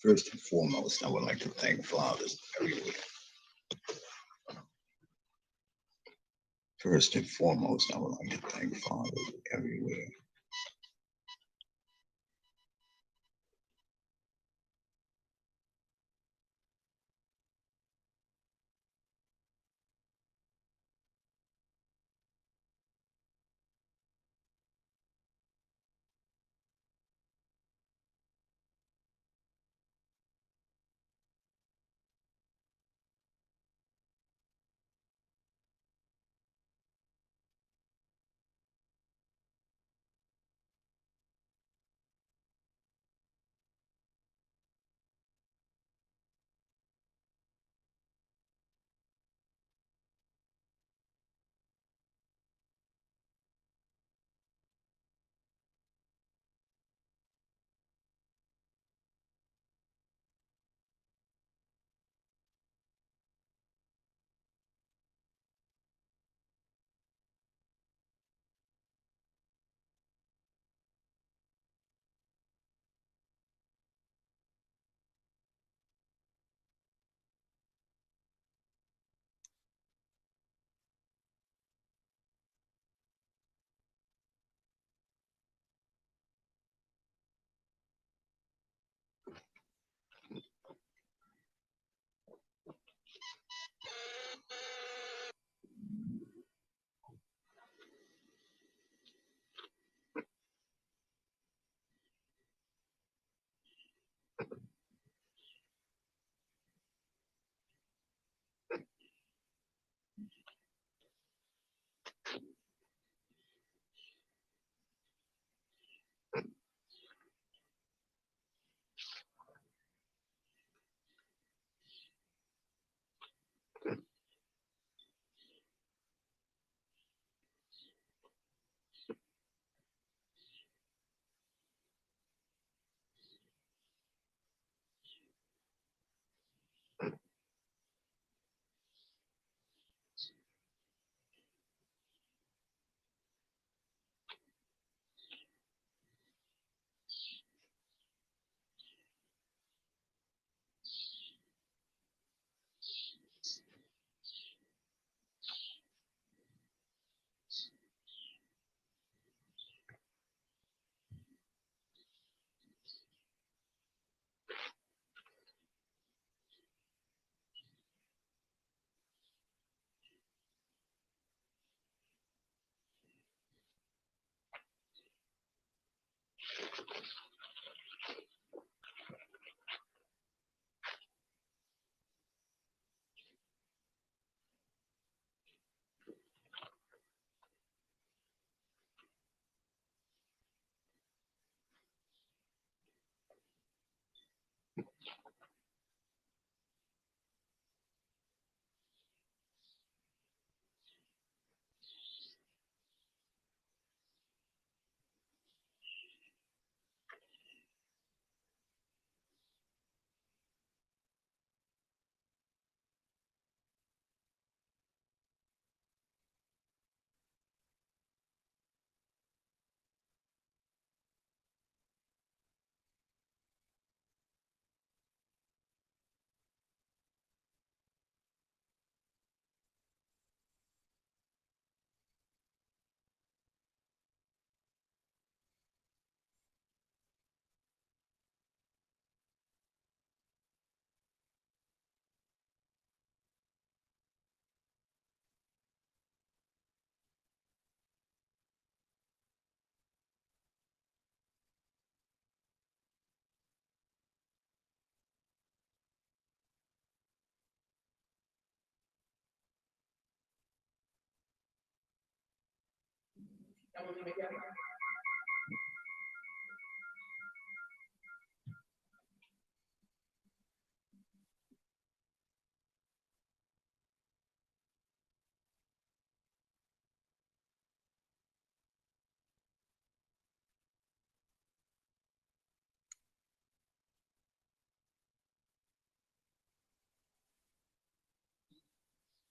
First and foremost, I would like to thank fathers everywhere. First and foremost, I would like to thank fathers everywhere.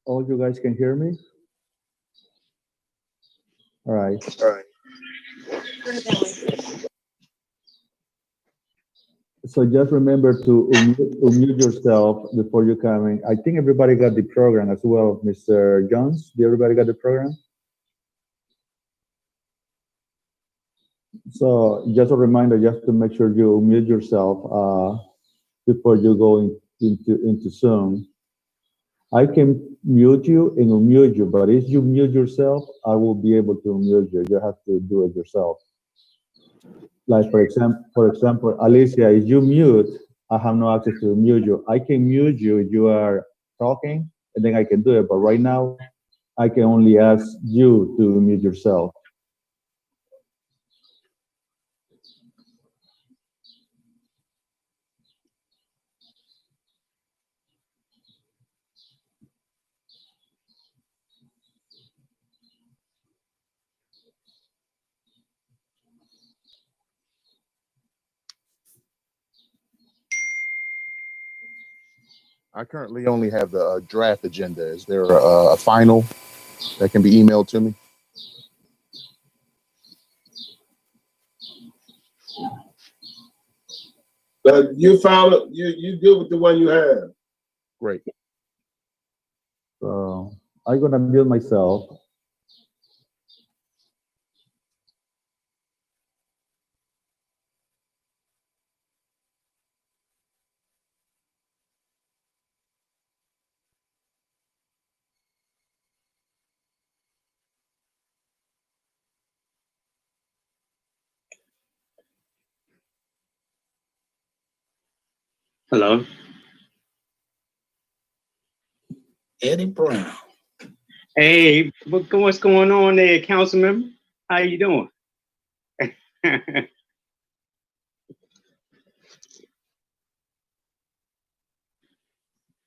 All you guys can hear me? All right. So just remember to unmute yourself before you come in. I think everybody got the program as well, Mr. Jones. Did everybody got the program? So just a reminder, just to make sure you unmute yourself before you go into Zoom. I can mute you and unmute you, but if you mute yourself, I will be able to unmute you. You have to do it yourself. Like for example, Alicia, if you mute, I have no access to mute you. I can mute you if you are talking, and then I can do it. But right now, I can only ask you to mute yourself. I currently only have the draft agenda. Is there a final that can be emailed to me? But you found it. You good with the one you have. Great. So I'm gonna mute myself. Hello. Eddie Brown. Hey, what's going on there, council member? How you doing? I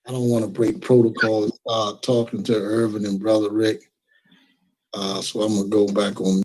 don't want to break protocol talking to Irvin and Brother Rick. So I'm going to go back on.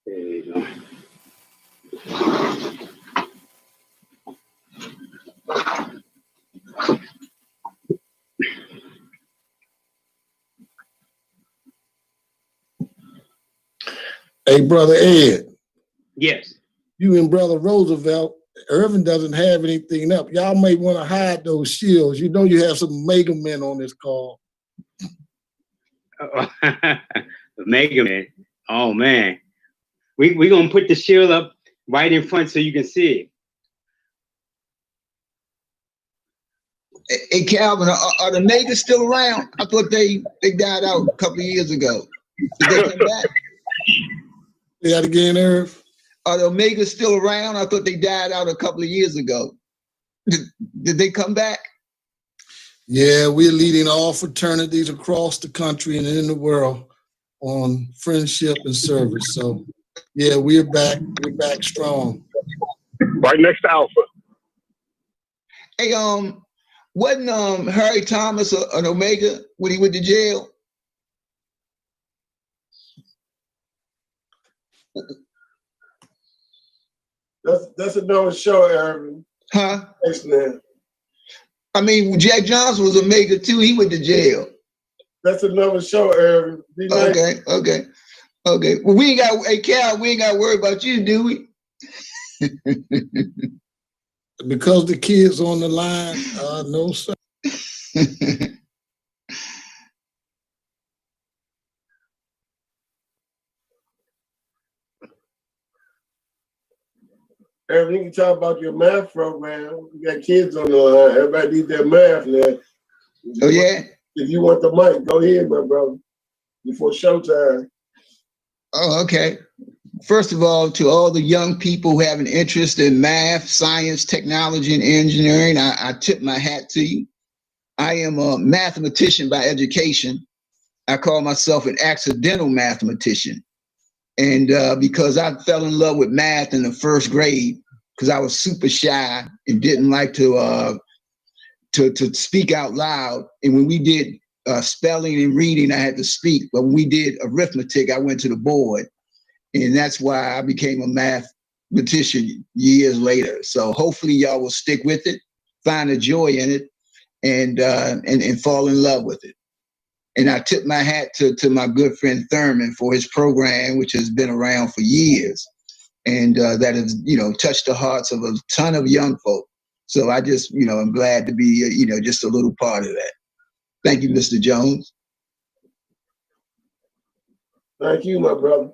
There you go. Hey, Brother Ed. Yes. You and Brother Roosevelt, Irvin doesn't have anything up. Y'all may want to hide those shields. You know you have some mega men on this call. Mega Man. Oh man. We gonna put the shield up right in front so you can see it. Hey Calvin, are the Megas still around? I thought they died out a couple of years ago. Did they come back? Say that again, Irv? Are the Megas still around? I thought they died out a couple of years ago. Did they come back? Yeah, we're leading all fraternities across the country and in the world on friendship and service. So, yeah, we're back. We're back strong. right next to Alpha. Hey, wasn't Harry Thomas an Omega when he went to jail? That's another show, Irvin. Huh? Excellent. I mean, Jack Johnson was Omega too. He went to jail. That's another show, Irvin. Be nice. Okay. Well, we ain't got. Hey, Cal, we ain't got to worry about you, do we? Because the kids on the line, no, sir. Eric, you can talk about your math program. You got kids on the line. Everybody needs their math now. Oh yeah. If you want the mic, go ahead, my brother. Before showtime. Oh, okay. First of all, to all the young people who have an interest in math, science, technology, and engineering, I tip my hat to you. I am a mathematician by education. I call myself an accidental mathematician. And because I fell in love with math in the first grade, because I was super shy and didn't like to speak out loud. And when we did spelling and reading, I had to speak. But when we did arithmetic, I went to the board. And that's why I became a mathematician years later. So hopefully y'all will stick with it, find a joy in it, and fall in love with it. And I tip my hat to my good friend Thurman for his program, which has been around for years, and that has touched the hearts of a ton of young folk. So I just I'm glad to be just a little part of that. Thank you, Mr. Jones. Thank you, my brother.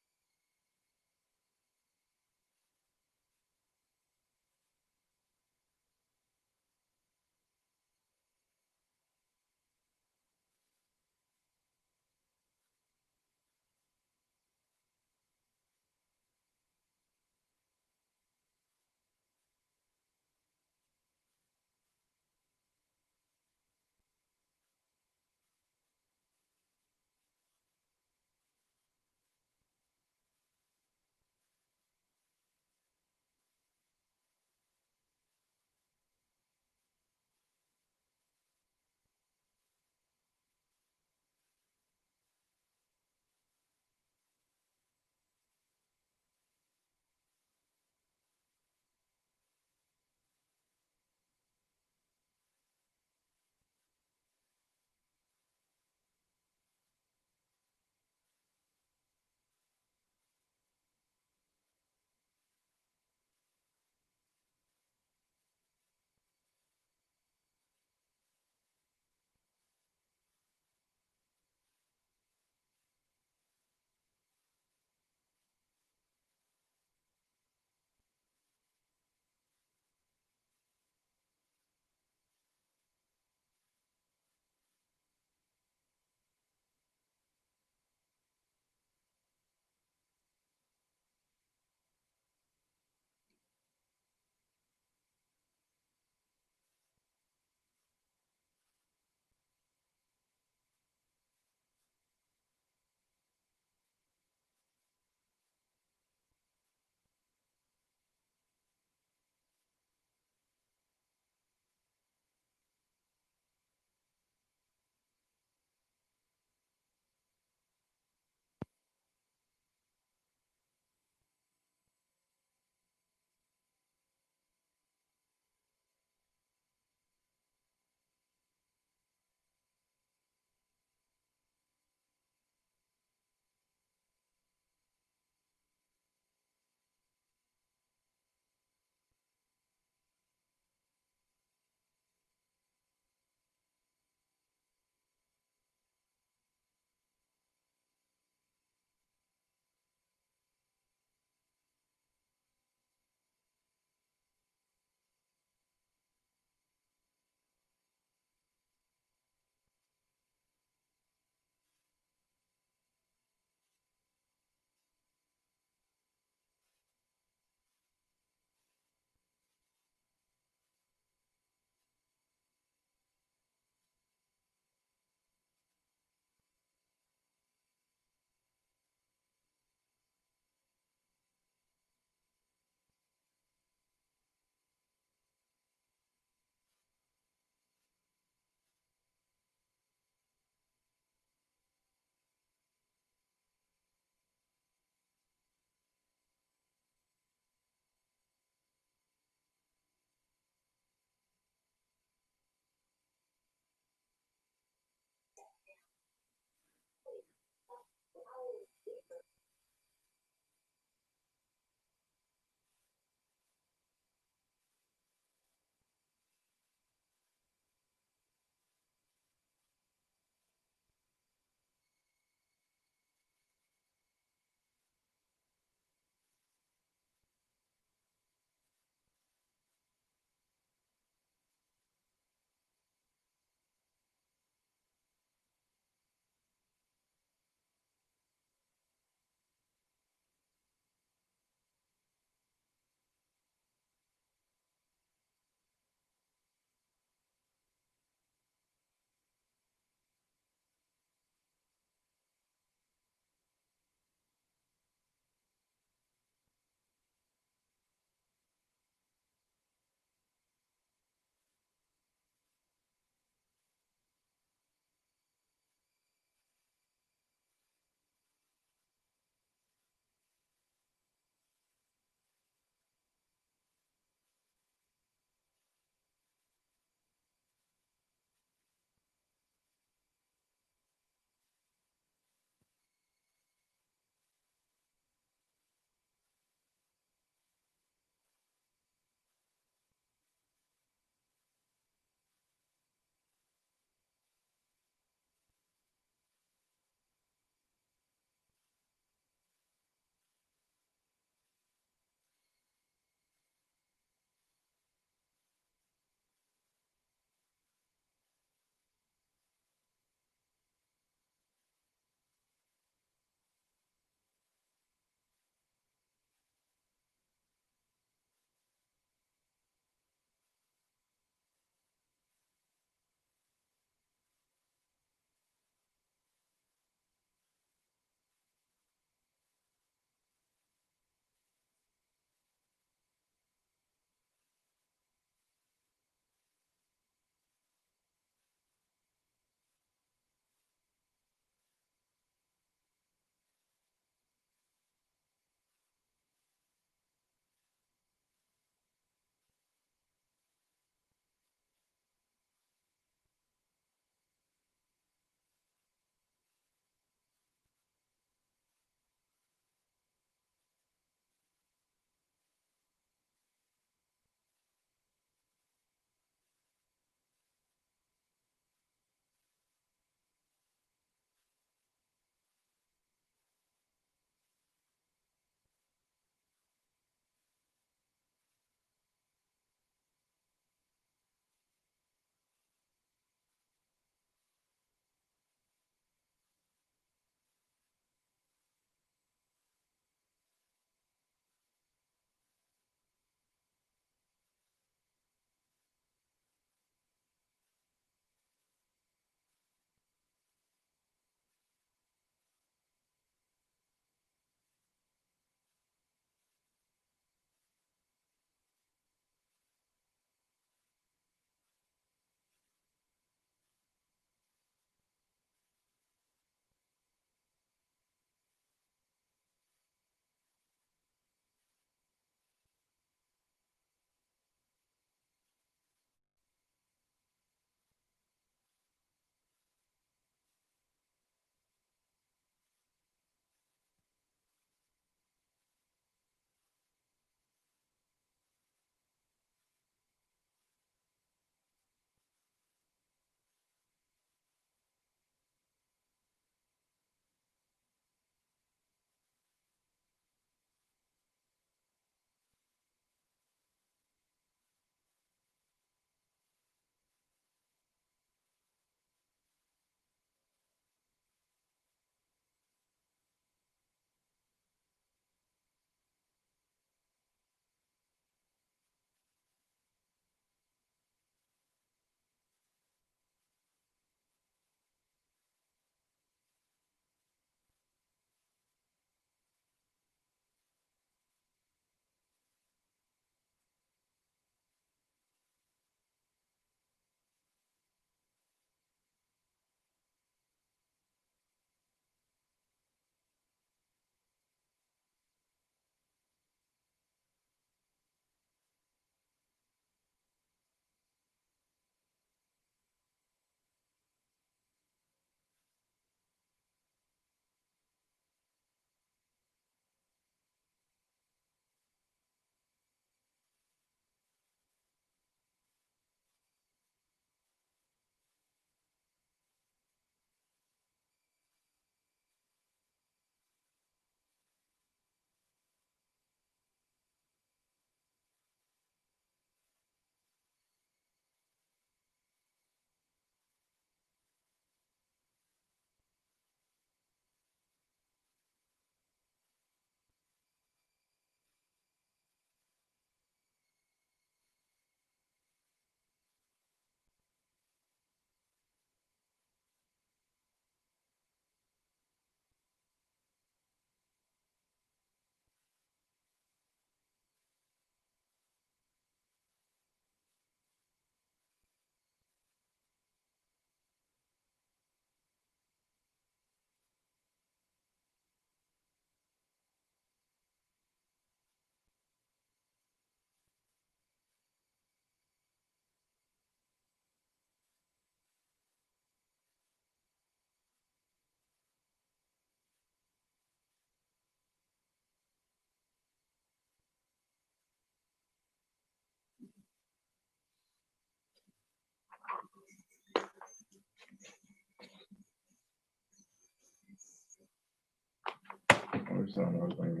Hello,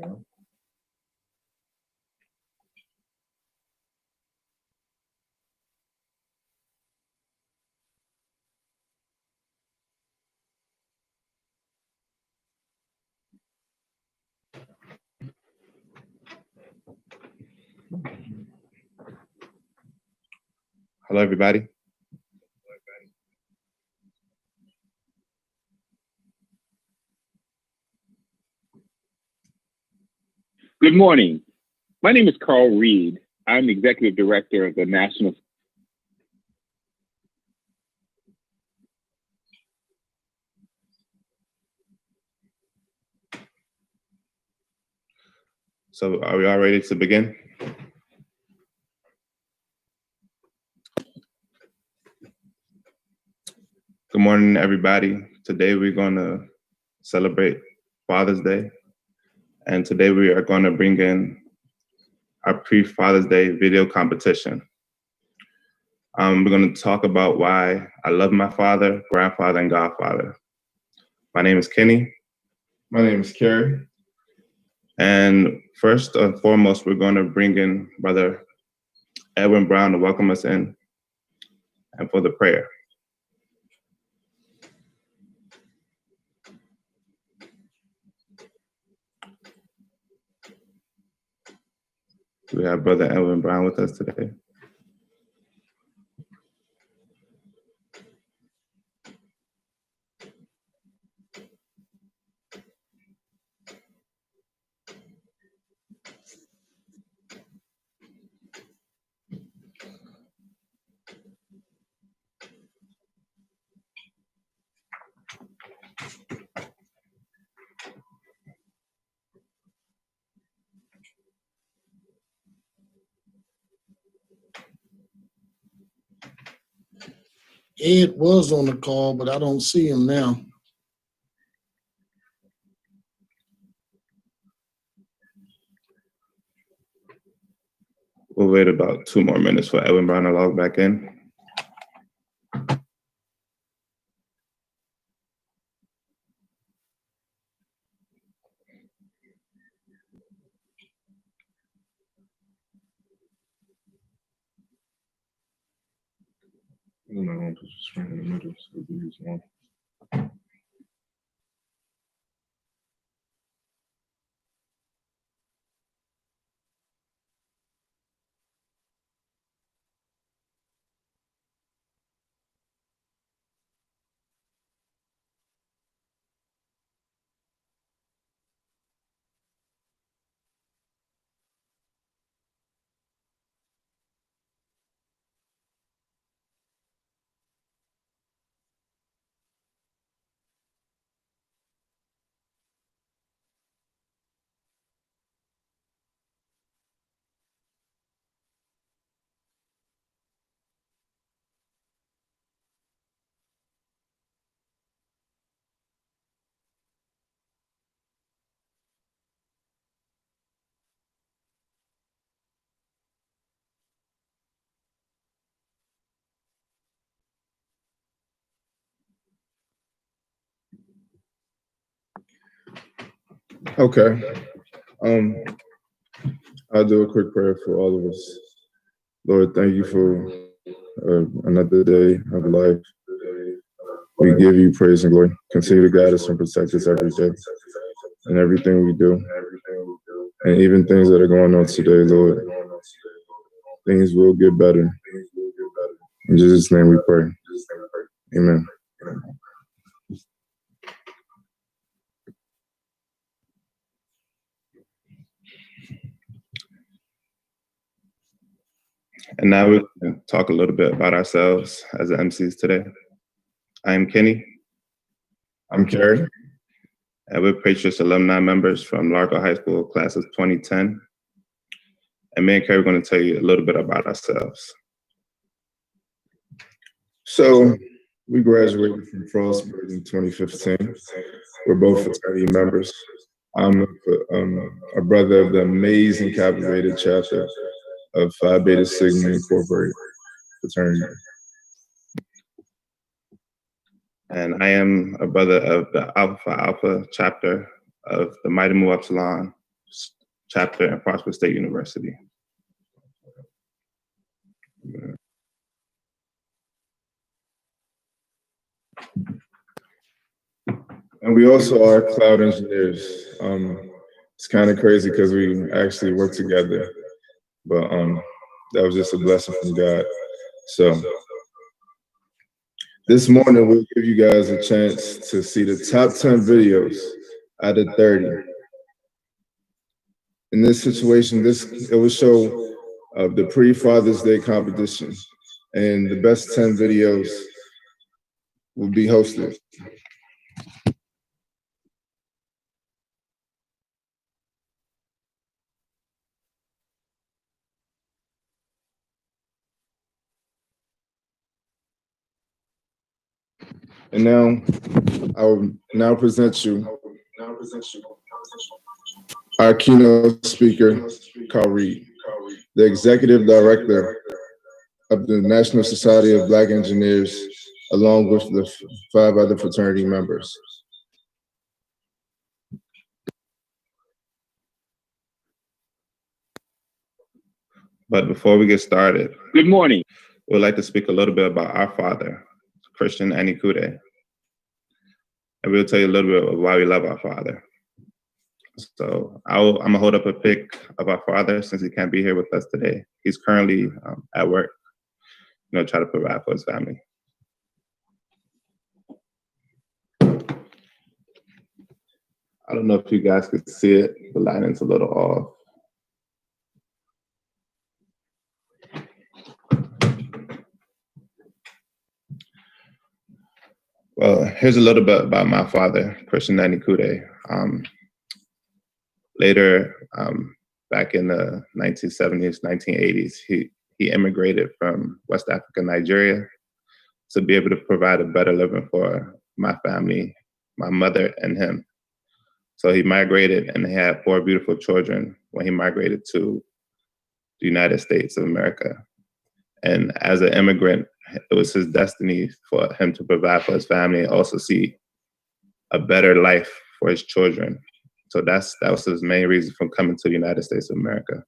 everybody. Good morning. My name is Carl Reed. I'm the Executive Director of the National. So are we all ready to begin? Good morning, everybody. Today we're going to celebrate Father's Day. And today we are going to bring in our pre-Father's Day video competition. We're going to talk about why I love my father, grandfather, and godfather. My name is Kenny. My name is Kerry. And first and foremost, we're going to bring in Brother Edwin Brown to welcome us in and for the prayer. We have Brother Edwin Brown with us today. Ed was on the call, but I don't see him now. We'll wait about 2 more minutes for Edwin Brown to log back in. I'm not going to put the screen in the middle, so we use one. Okay. I'll do a quick prayer for all of us. Lord, thank you for another day of life. We give you praise and glory. Continue to guide us and protect us every day and everything we do. And even things that are going on today, Lord, things will get better. In Jesus' name we pray. Amen. And now we're going to talk a little bit about ourselves as the MCs today. I am Kenny. I'm Kerry. And we're Patriots alumni members from Largo High School, class of 2010. And me and Kerry are going to tell you a little bit about ourselves. So we graduated from Frostburg in 2015. We're both fraternity members. I'm a brother of the amazing Captivated Chapter of Phi Beta Sigma Incorporated fraternity. And I am a brother of the Alpha Alpha chapter of the Mighty Mu Epsilon chapter in Prosper State University. And we also are cloud engineers. It's kind of crazy because we actually work together, but that was just a blessing from God. So this morning we'll give you guys a chance to see the top 10 videos out of 30. In this situation, it will show the pre-Father's Day competition, and the best 10 videos will be hosted. And now, I will now present you our keynote speaker, Carl Reed, the Executive Director of the National Society of Black Engineers, along with the 5 other fraternity members. But before we get started, Good morning. we'd like to speak a little bit about our father, Christian Anikude. And we'll tell you a little bit of why we love our father. So I'm gonna hold up a pic of our father since he can't be here with us today. He's currently at work, try to provide for his family. I don't know if you guys could see it. The lighting's a little off. Well, here's a little bit about my father, Christian Anikude. Later, back in the 1970s, 1980s, he immigrated from West Africa, Nigeria, to be able to provide a better living for my family, my mother, and him. So he migrated, and he had 4 beautiful children when he migrated to the United States of America. And as an immigrant, it was his destiny for him to provide for his family and also see a better life for his children. So that was his main reason for coming to the United States of America.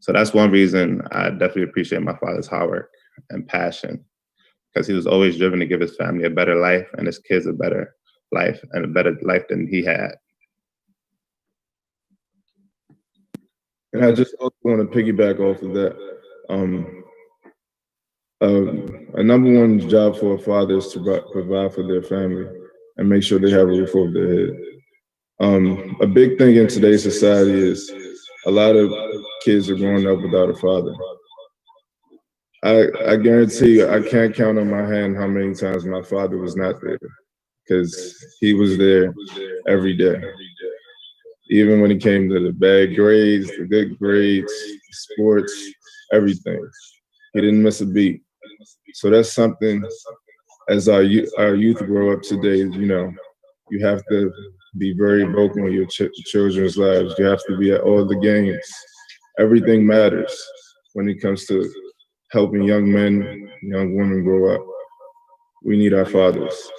So that's one reason I definitely appreciate my father's hard work and passion, because he was always driven to give his family a better life and his kids a better life and a better life than he had. And I just also want to piggyback off of that. A number one job for a father is to provide for their family and make sure they have a roof over their head. A big thing in today's society is a lot of kids are growing up without a father. I guarantee you, I can't count on my hand how many times my father was not there, because he was there every day. Even when it came to the bad grades, the good grades, sports, everything. He didn't miss a beat. So that's something, as our youth grow up today, you have to be very vocal in your children's lives. You have to be at all the games. Everything matters when it comes to helping young men, young women grow up. We need our fathers.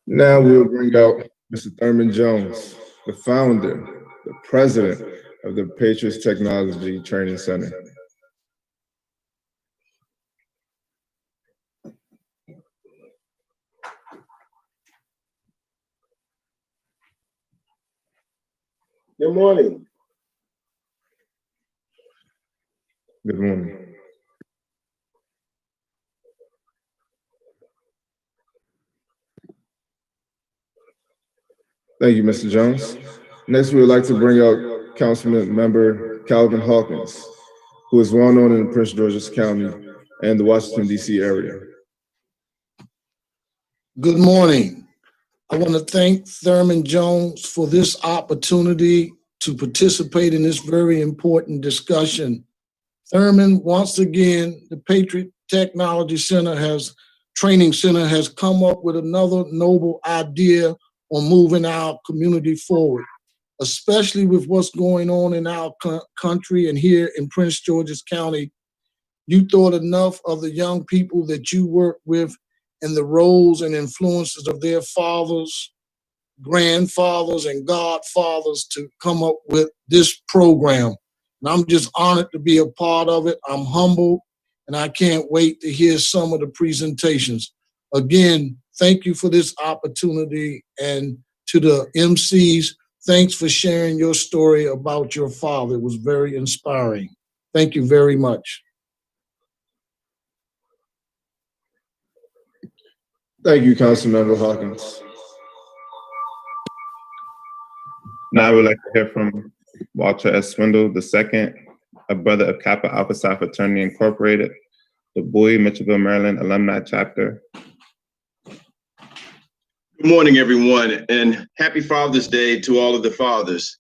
Now we'll bring out Mr. Thurman Jones, the founder, the president of the Patriots Technology Training Center. Good morning. Good morning. Thank you, Mr. Jones. Next, we would like to bring out Councilman Member Calvin Hawkins, who is well known in Prince George's County and the Washington, D.C. area. Good morning. I want to thank Thurman Jones for this opportunity to participate in this very important discussion. Thurman, once again, the Patriot Technology Training Center has come up with another noble idea on moving our community forward, especially with what's going on in our country and here in Prince George's County. You thought enough of the young people that you work with and the roles and influences of their fathers, grandfathers, and godfathers to come up with this program. And I'm just honored to be a part of it. I'm humbled, and I can't wait to hear some of the presentations. Again, thank you for this opportunity, and to the MCs, thanks for sharing your story about your father. It was very inspiring. Thank you very much. Thank you, Councilmember Hawkins. Now I would like to hear from Walter S. Swindle II, a brother of Kappa Alpha Psi Fraternity Incorporated, the Bowie, Mitchellville, Maryland Alumni Chapter. Good morning, everyone, and happy Father's Day to all of the fathers.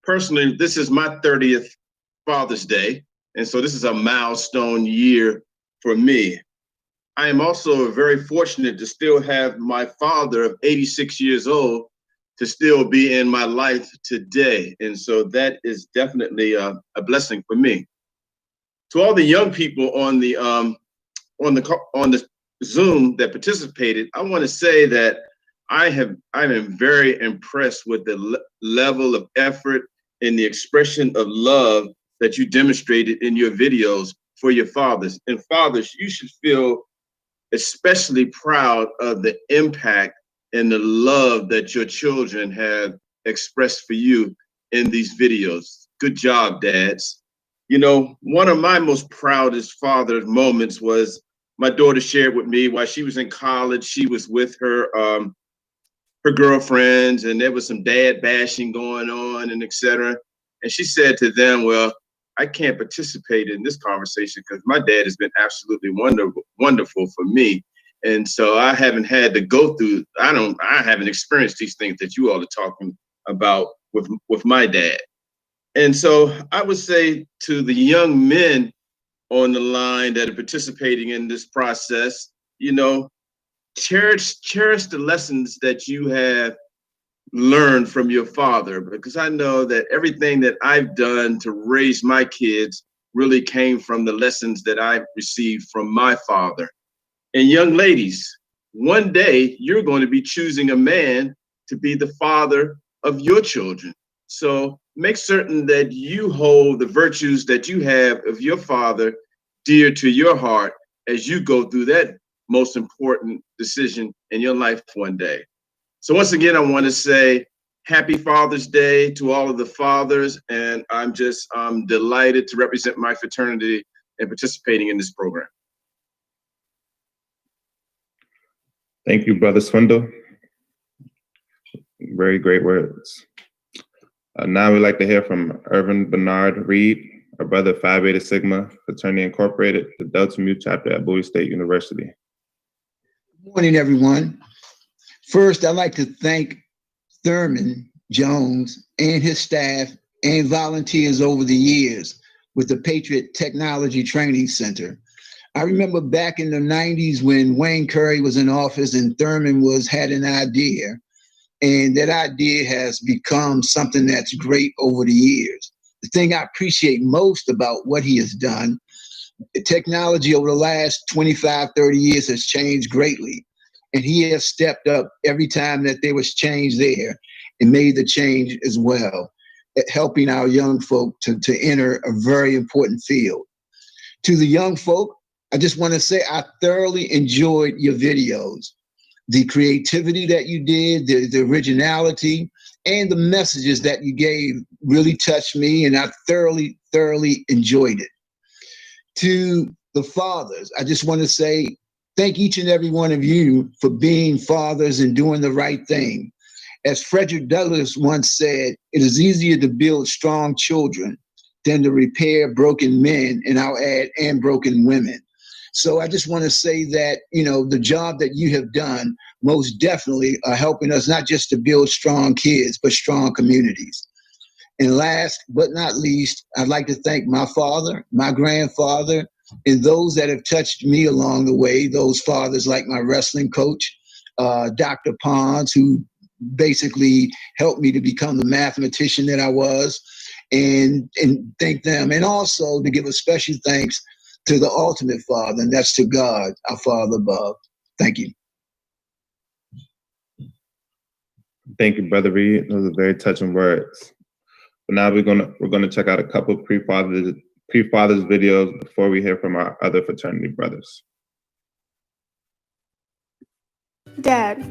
Personally, this is my 30th Father's Day, and so this is a milestone year for me. I am also very fortunate to still have my father of 86 years old to still be in my life today. And so that is definitely a blessing for me. To all the young people on the Zoom that participated, I want to say that I am very impressed with the level of effort and the expression of love that you demonstrated in your videos for your fathers. And fathers, you should feel especially proud of the impact and the love that your children have expressed for you in these videos. Good job, dads. You know, one of my most proudest father moments was my daughter shared with me while she was in college. She was with her girlfriends, and there was some dad bashing going on and et cetera. And she said to them, well, I can't participate in this conversation because my dad has been absolutely wonderful for me. And so I haven't had to go through, I haven't experienced these things that you all are talking about with my dad. And so I would say to the young men on the line that are participating in this process, you know, cherish the lessons that you have learn from your father, because I know that everything that I've done to raise my kids really came from the lessons that I received from my father. And young ladies, one day you're going to be choosing a man to be the father of your children. So make certain that you hold the virtues that you have of your father dear to your heart as you go through that most important decision in your life one day. So once again, I want to say happy Father's Day to all of the fathers, and I'm just delighted to represent my fraternity and participating in this program. Thank you, Brother Swindle. Very great words. Now we'd like to hear from Irvin Bernard Reed, a brother of Phi Beta Sigma Fraternity Incorporated, the Delta Mu chapter at Bowie State University. Good morning, everyone. First, I'd like to thank Thurman Jones and his staff and volunteers over the years with the Patriot Technology Training Center. I remember back in the 90s when Wayne Curry was in office and Thurman had an idea, and that idea has become something that's great over the years. The thing I appreciate most about what he has done, the technology over the last 25, 30 years has changed greatly. And he has stepped up every time that there was change there and made the change as well, helping our young folk to enter a very important field. To the young folk, I just want to say I thoroughly enjoyed your videos. The creativity that you did, the originality, and the messages that you gave really touched me, and I thoroughly enjoyed it. To the fathers, I just want to say thank each and every one of you for being fathers and doing the right thing. As Frederick Douglass once said, it is easier to build strong children than to repair broken men, and I'll add, and broken women. So I just want to say that, you know, the job that you have done most definitely are helping us not just to build strong kids, but strong communities. And last but not least, I'd like to thank my father, my grandfather, and those that have touched me along the way, those fathers like my wrestling coach, Dr. Pons, who basically helped me to become the mathematician that I was, and thank them. And also to give a special thanks to the ultimate Father, and that's to God, our Father above. Thank you. Thank you, Brother Reed. Those are very touching words. But now we're gonna check out a couple pre-fathers videos before we hear from our other fraternity brothers. Dad,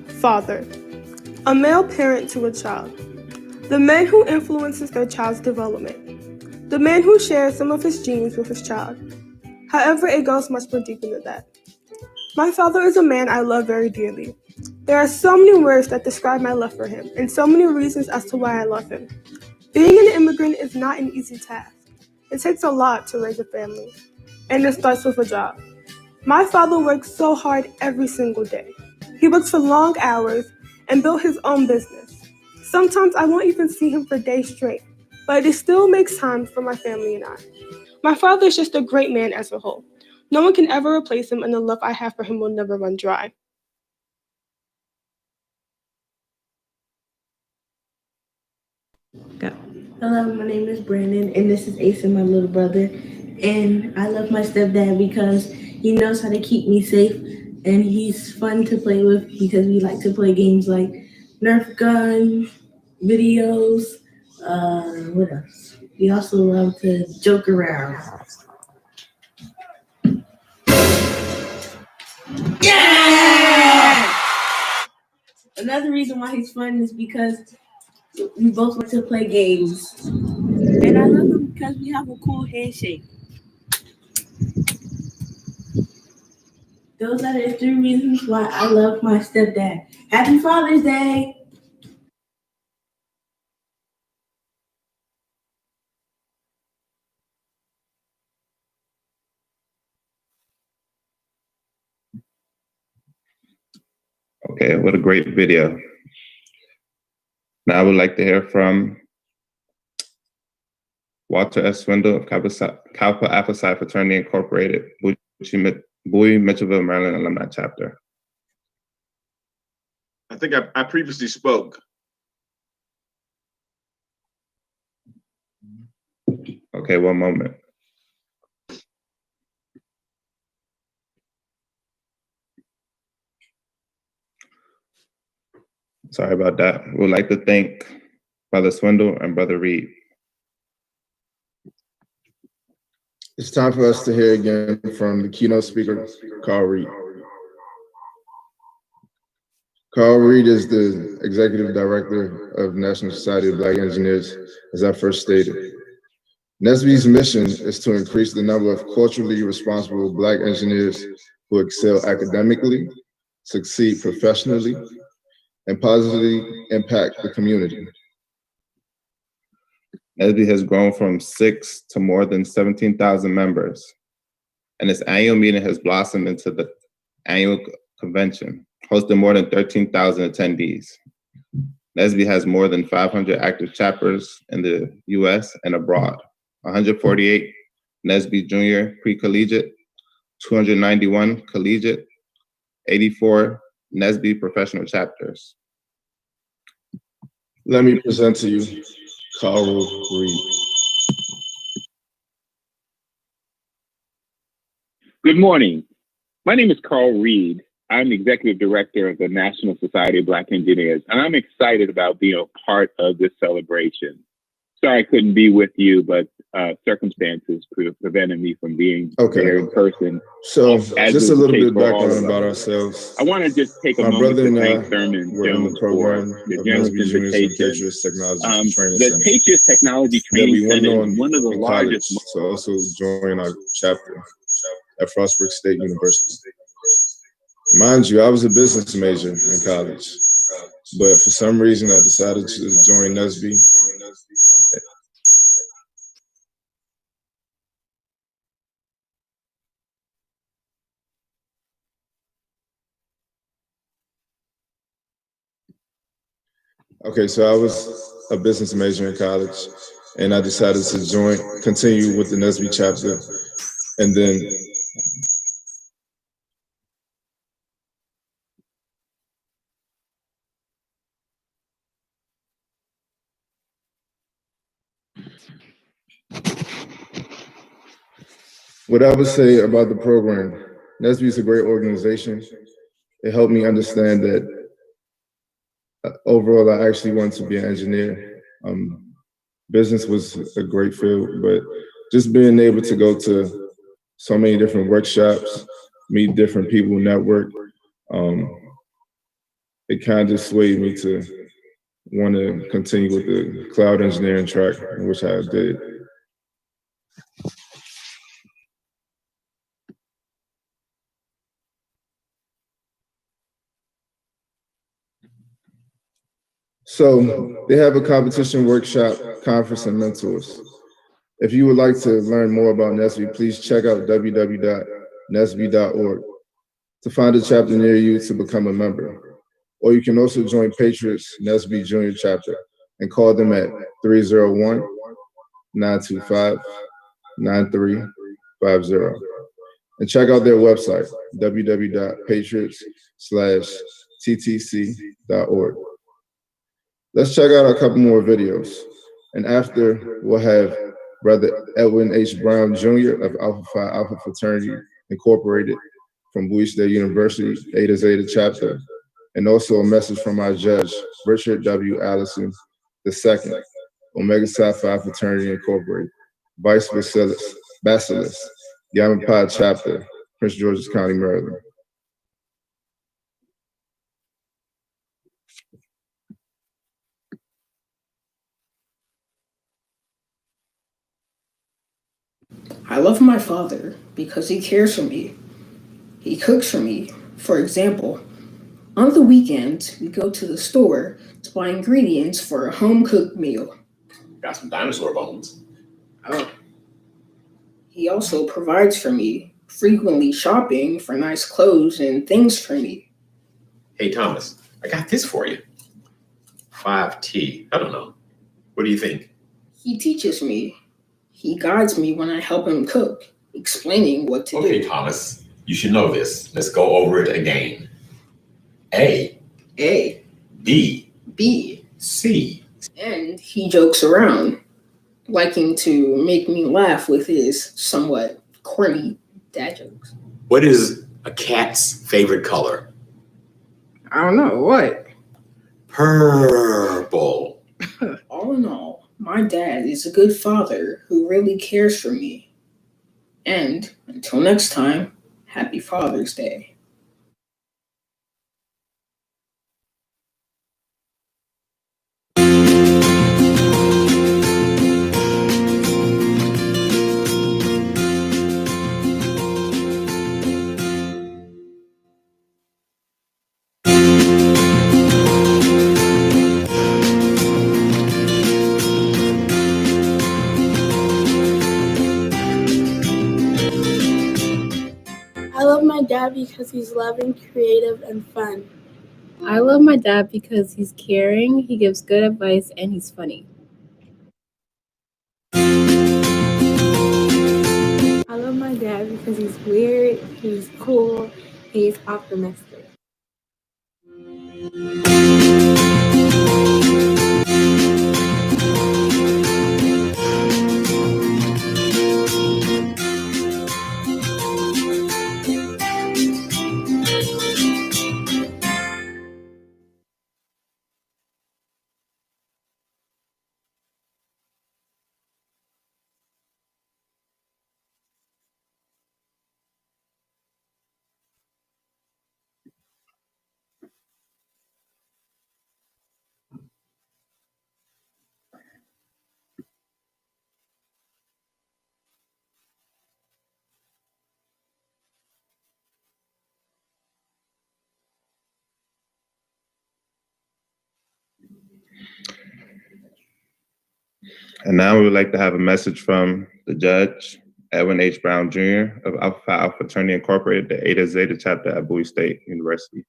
father, a male parent to a child, the man who influences their child's development, the man who shares some of his genes with his child. However, it goes much more deeper than that. My father is a man I love very dearly. There are so many words that describe my love for him, and so many reasons as to why I love him. Being an immigrant is not an easy task. It takes a lot to raise a family, and it starts with a job. My father works so hard every single day. He works for long hours and built his own business. Sometimes I won't even see him for days straight, but it still makes time for my family and I. My father is just a great man as a whole. No one can ever replace him, and the love I have for him will never run dry. Hello, my name is Brandon, and this is Ace, my little brother. And I love my stepdad because he knows how to keep me safe, and he's fun to play with because we like to play games like Nerf gun, videos, what else? We also love to joke around. Yeah! Another reason why he's fun is because we both like to play games. And I love him because we have a cool handshake. Those are the 3 reasons why I love my stepdad. Happy Father's Day! Okay, what a great video. Now I would like to hear from Walter S. Swindle of Kappa Alpha Psi Fraternity Incorporated, Bowie, Mitchellville, Maryland Alumni Chapter. I think I previously spoke. Okay, one moment. Sorry about that. We'd like to thank Brother Swindle and Brother Reed. It's time for us to hear again from the keynote speaker, Carl Reed. Carl Reed is the Executive Director of National Society of Black Engineers, as I first stated. NSB's mission is to increase the number of culturally responsible Black engineers who excel academically, succeed professionally, and positively impact the community. NSB has grown from 6 to more than 17,000 members, and its annual meeting has blossomed into the annual convention, hosting more than 13,000 attendees. NSB has more than 500 active chapters in the US and abroad, 148 NSB Junior Pre-Collegiate, 291 Collegiate, 84 NSB Professional Chapters. Let me present to you Carl Reed. Good morning. My name is Carl Reed. I'm the Executive Director of the National Society of Black Engineers, and I'm excited about being a part of this celebration. Sorry I couldn't be with you, but circumstances prevented me from being there in person. So just a little bit of background about ourselves. I want to just take a My moment brother to and I thank Thurman were in the Jones program for the of generous NSB Juniors and invitation. Patriots Technology Training The Center. Patriots Technology That Training we went Center on is one of the in largest. college to also join our chapter at Frostburg State University. Mind you, I was a business major in college, but for some reason I decided to join NSB. Okay, so I was a business major in college, and I decided to continue with the NSB chapter, and then What I would say about the program, NSBE is a great organization. It helped me understand that overall, I actually wanted to be an engineer. Business was a great field, but just being able to go to so many different workshops, meet different people, network, it kind of just swayed me to want to continue with the cloud engineering track, which I did. So they have a competition workshop, conference, and mentors. If you would like to learn more about NSBE, please check out www.nesbe.org to find a chapter near you to become a member. Or you can also join Patriots NSBE Junior Chapter and call them at 301-925-9350. And check out their website, www.patriots/ttc.org. Let's check out a couple more videos. And after, we'll have Brother Edwin H. Brown Jr. of Alpha Phi Alpha Fraternity Incorporated from Bowie State University, Eta Zeta Chapter, and also a message from our judge, Richard W. Allison II, Omega Psi Phi Fraternity Incorporated, Vice Bacillus, Gamma Pi Chapter, Prince George's County, Maryland. I love my father because he cares for me. He cooks for me. For example, on the weekends, we go to the store to buy ingredients for a home-cooked meal. Got some dinosaur bones. Oh. He also provides for me, frequently shopping for nice clothes and things for me. Hey, Thomas, I got this for you. 5T. I don't know. What do you think? He teaches me. He guides me when I help him cook, explaining what to do. Okay, Thomas, you should know this. Let's go over it again. A. B. C. And he jokes around, liking to make me laugh with his somewhat corny dad jokes. What is a cat's favorite color? I don't know, what? Purple. All in all, my dad is a good father who really cares for me. And until next time, happy Father's Day. I love my dad because he's loving, creative, and fun. I love my dad because he's caring, he gives good advice, and he's funny. I love my dad because he's weird, he's cool, and he's optimistic. And now we would like to have a message from the judge, Edwin H. Brown Jr. of Alpha Phi Alpha Fraternity Incorporated, the Eta Zeta Chapter at Bowie State University.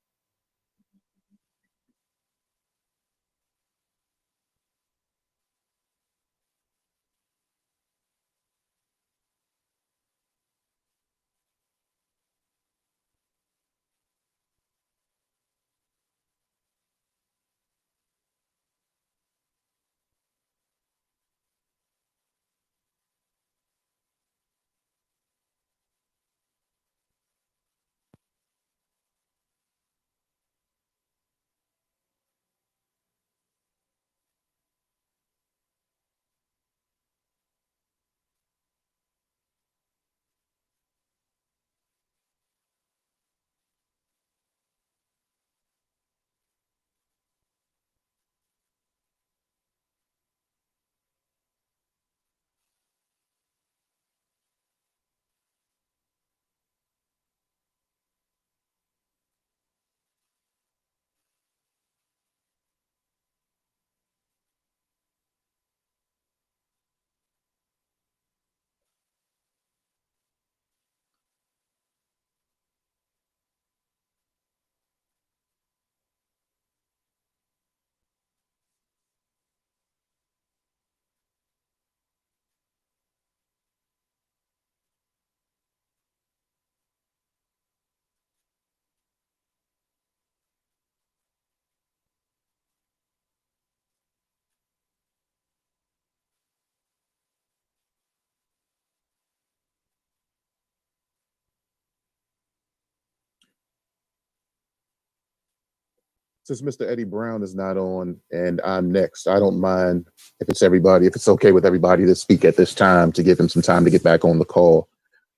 Since Mr. Eddie Brown is not on and I'm next, I don't mind if it's okay with everybody to speak at this time to give him some time to get back on the call.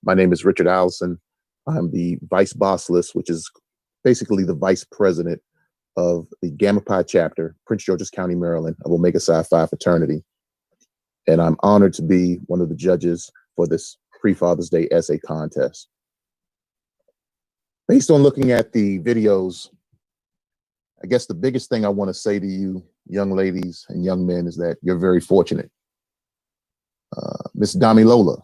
My name is Richard Allison. I'm the vice boss list, which is basically the vice president of the Gamma Pi chapter, Prince George's County, Maryland, of Omega Psi Phi fraternity. And I'm honored to be one of the judges for this pre-Father's Day essay contest. Based on looking at the videos, I guess the biggest thing I want to say to you, young ladies and young men, is that you're very fortunate. Miss Damilola,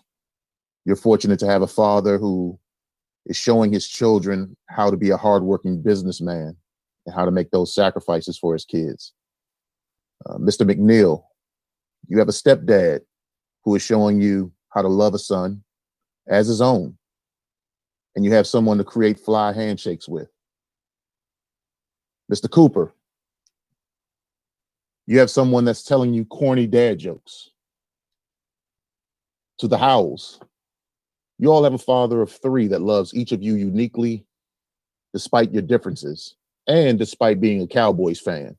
you're fortunate to have a father who is showing his children how to be a hardworking businessman and how to make those sacrifices for his kids. Mr. McNeill, you have a stepdad who is showing you how to love a son as his own, and you have someone to create fly handshakes with. Mr. Cooper, you have someone that's telling you corny dad jokes. To the Howells, you all have a father of 3 that loves each of you uniquely, despite your differences, and despite being a Cowboys fan.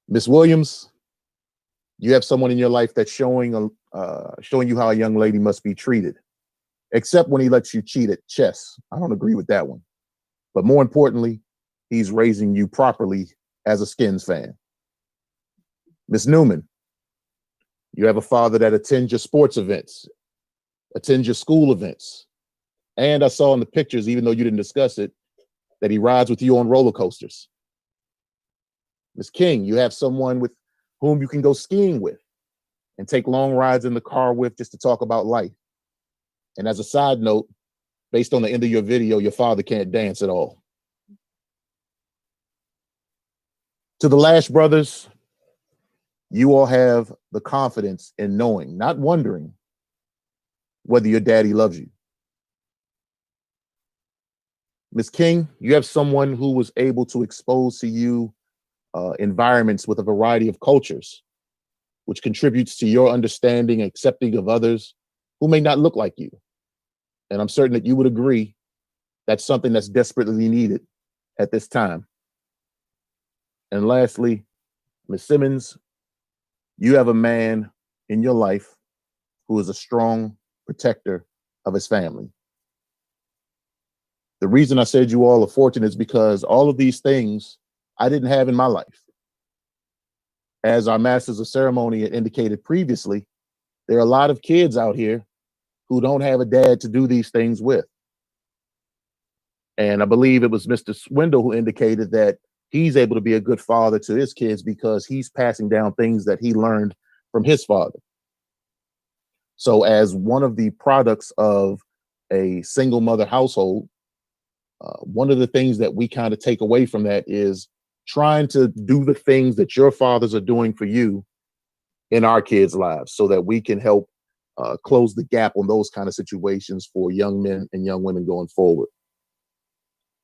Miss Williams, you have someone in your life that's showing you how a young lady must be treated, except when he lets you cheat at chess. I don't agree with that one. But more importantly, he's raising you properly as a Skins fan. Miss Newman, you have a father that attends your sports events, attends your school events. And I saw in the pictures, even though you didn't discuss it, that he rides with you on roller coasters. Miss King, you have someone with whom you can go skiing with and take long rides in the car with just to talk about life. And as a side note, based on the end of your video, your father can't dance at all. To the Lash brothers, you all have the confidence in knowing, not wondering, whether your daddy loves you. Miss King, you have someone who was able to expose to you environments with a variety of cultures, which contributes to your understanding and accepting of others who may not look like you. And I'm certain that you would agree that's something that's desperately needed at this time. And lastly, Ms. Simmons, you have a man in your life who is a strong protector of his family. The reason I said you all are fortunate is because all of these things I didn't have in my life. As our masters of ceremony had indicated previously, there are a lot of kids out here who don't have a dad to do these things with. And I believe it was Mr. Swindle who indicated that he's able to be a good father to his kids because he's passing down things that he learned from his father. So as one of the products of a single mother household, one of the things that we kind of take away from that is trying to do the things that your fathers are doing for you in our kids' lives so that we can help close the gap on those kind of situations for young men and young women going forward.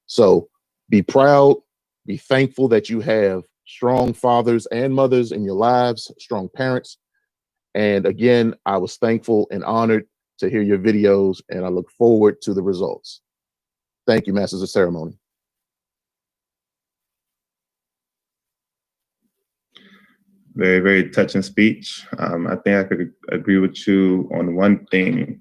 So be proud, be thankful that you have strong fathers and mothers in your lives, strong parents. And again, I was thankful and honored to hear your videos, and I look forward to the results. Thank you, Masters of Ceremony. Very, very touching speech. I think I could agree with you on one thing, and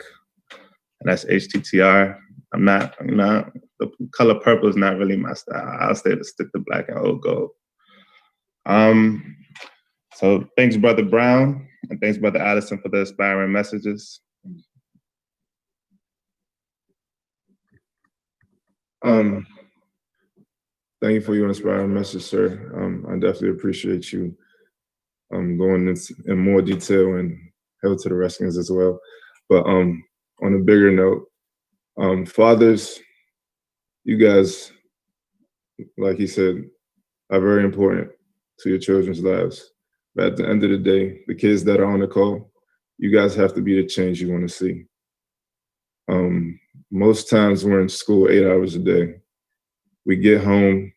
that's HTTR. I'm not, the color purple is not really my style. I'll stick to black and old gold. So thanks, Brother Brown, and thanks, Brother Addison, for the inspiring messages. Thank you for your inspiring message, sir. I definitely appreciate you going in more detail and held to the Redskins as well. But on a bigger note, fathers, you guys, like he said, are very important to your children's lives. But at the end of the day, the kids that are on the call, you guys have to be the change you want to see. Most times we're in school 8 hours a day. We get home,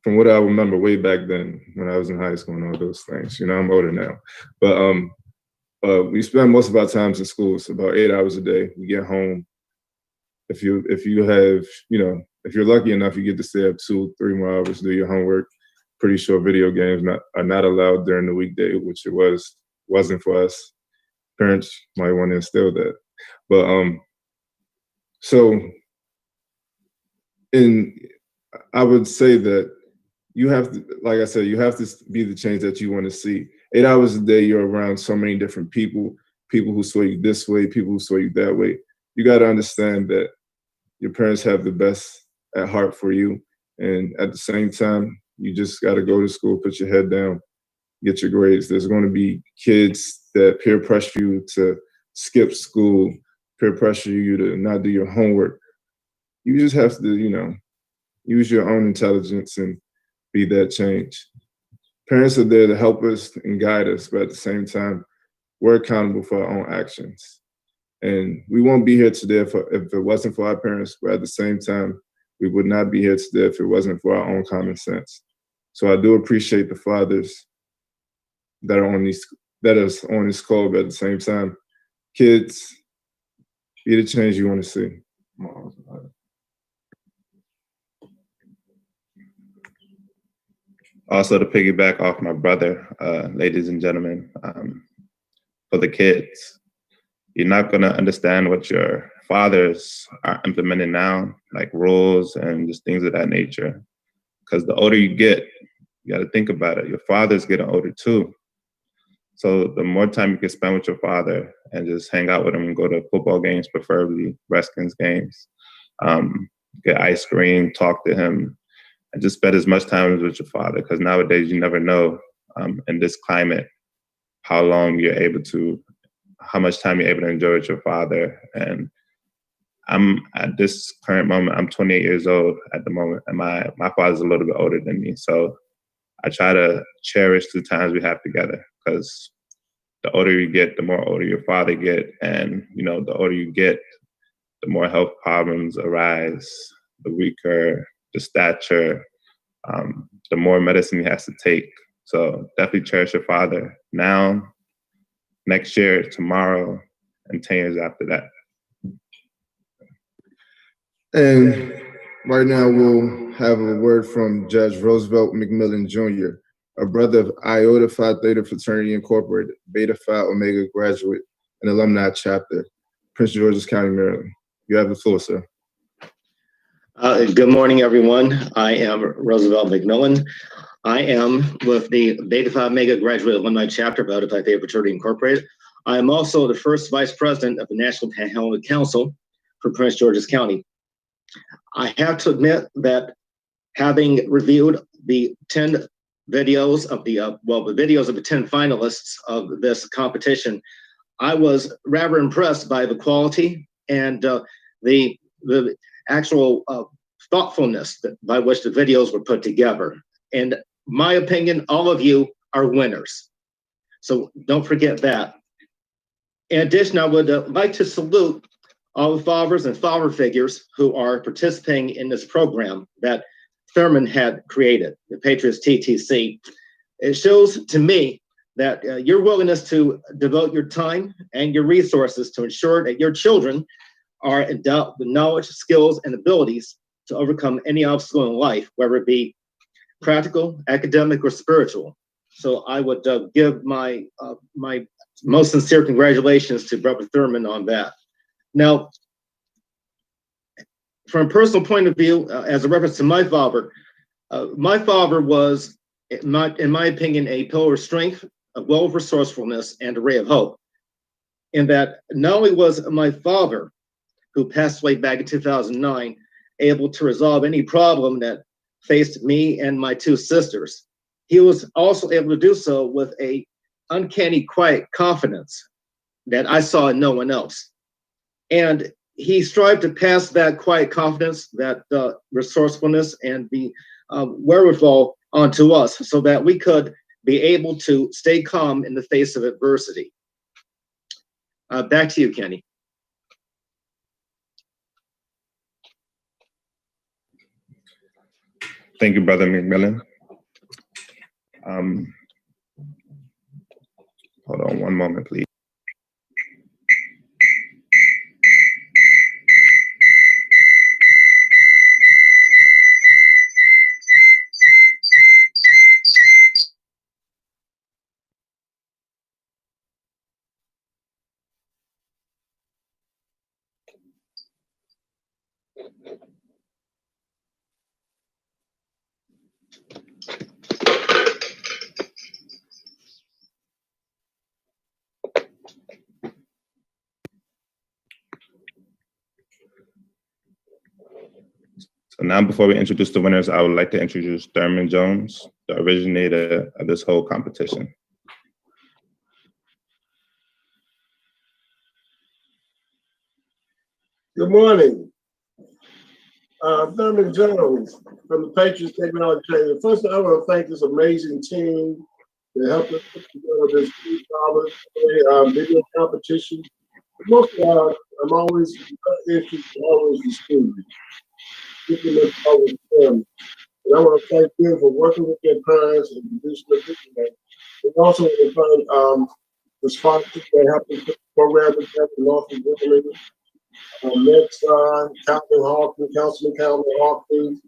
from what I remember way back then when I was in high school and all those things. You know, I'm older now. But we spend most of our times in school. It's about 8 hours a day. We get home. If you have, if you're lucky enough, you get to stay up 2-3 more hours, do your homework. Pretty sure video games are not allowed during the weekday, which it wasn't for us. Parents might want to instill that. But I would say that you have to, like I said, you have to be the change that you want to see. 8 hours a day, you're around so many different people who sway you this way, people who sway you that way. You got to understand that your parents have the best at heart for you. And at the same time, you just got to go to school, put your head down, get your grades. There's going to be kids that peer pressure you to skip school, peer pressure you to not do your homework. You just have to, use your own intelligence and be that change. Parents are there to help us and guide us, but at the same time, we're accountable for our own actions. And we won't be here today if it wasn't for our parents, but at the same time, we would not be here today if it wasn't for our own common sense. So I do appreciate the fathers that are on this call, but at the same time, kids, be the change you want to see. Also, to piggyback off my brother, ladies and gentlemen, for the kids, you're not going to understand what your fathers are implementing now, like rules and just things of that nature. Because the older you get, you got to think about it. Your father's getting older too. So the more time you can spend with your father and just hang out with him and go to football games, preferably Redskins games, get ice cream, talk to him, and just spend as much time with your father. Because nowadays you never know in this climate how much time you're able to enjoy with your father. And I'm at this current moment, I'm 28 years old at the moment, and my father's a little bit older than me. So I try to cherish the times we have together, because the older you get, the more older your father get. And, the older you get, the more health problems arise, the weaker the stature, the more medicine he has to take. So definitely cherish your father now, next year, tomorrow, and 10 years after that. And right now we'll have a word from Judge Roosevelt McMillan Jr., a brother of Iota Phi Theta Fraternity Incorporated, Beta Phi Omega graduate and alumni chapter, Prince George's County, Maryland. You have the floor, sir. Good morning, everyone. I am Roosevelt McMillan. I am with the Beta Phi Omega graduate alumni chapter of Iota Phi Theta Fraternity Incorporated. I am also the first vice president of the National Panhandle Council for Prince George's County. I have to admit that having reviewed the 10 videos of the videos of the 10 finalists of this competition, I was rather impressed by the quality and the actual thoughtfulness by which the videos were put together. In my opinion, all of you are winners. So don't forget that. In addition, I would like to salute all the fathers and father figures who are participating in this program that Thurman had created, the Patriots TTC. It shows to me that your willingness to devote your time and your resources to ensure that your children are endowed with knowledge, skills, and abilities to overcome any obstacle in life, whether it be practical, academic, or spiritual. So I would give my most sincere congratulations to Brother Thurman on that. Now, from a personal point of view, as a reference to my father was, in my opinion, a pillar of strength, a well of resourcefulness, and a ray of hope. In that not only was my father, who passed away back in 2009, able to resolve any problem that faced me and my two sisters, he was also able to do so with a uncanny, quiet confidence that I saw in no one else. And he strived to pass that quiet confidence, that resourcefulness, and the wherewithal onto us so that we could be able to stay calm in the face of adversity. Back to you, Kenny. Thank you, Brother McMillan. Hold on one moment, please. So now before we introduce the winners, I would like to introduce Thurman Jones, the originator of this whole competition. Good morning. Thurman Jones from the Patriots Technology Training. First, I want to thank this amazing team that helped us put together this $3 video competition. Most of all, I'm always interested in always the students. Keeping them always them. And I want to thank them for working with their parents and producing the video. And also want to thank the sponsors that helped me put the program together, Norfolk Women, next Councilman Calvin Hawkins,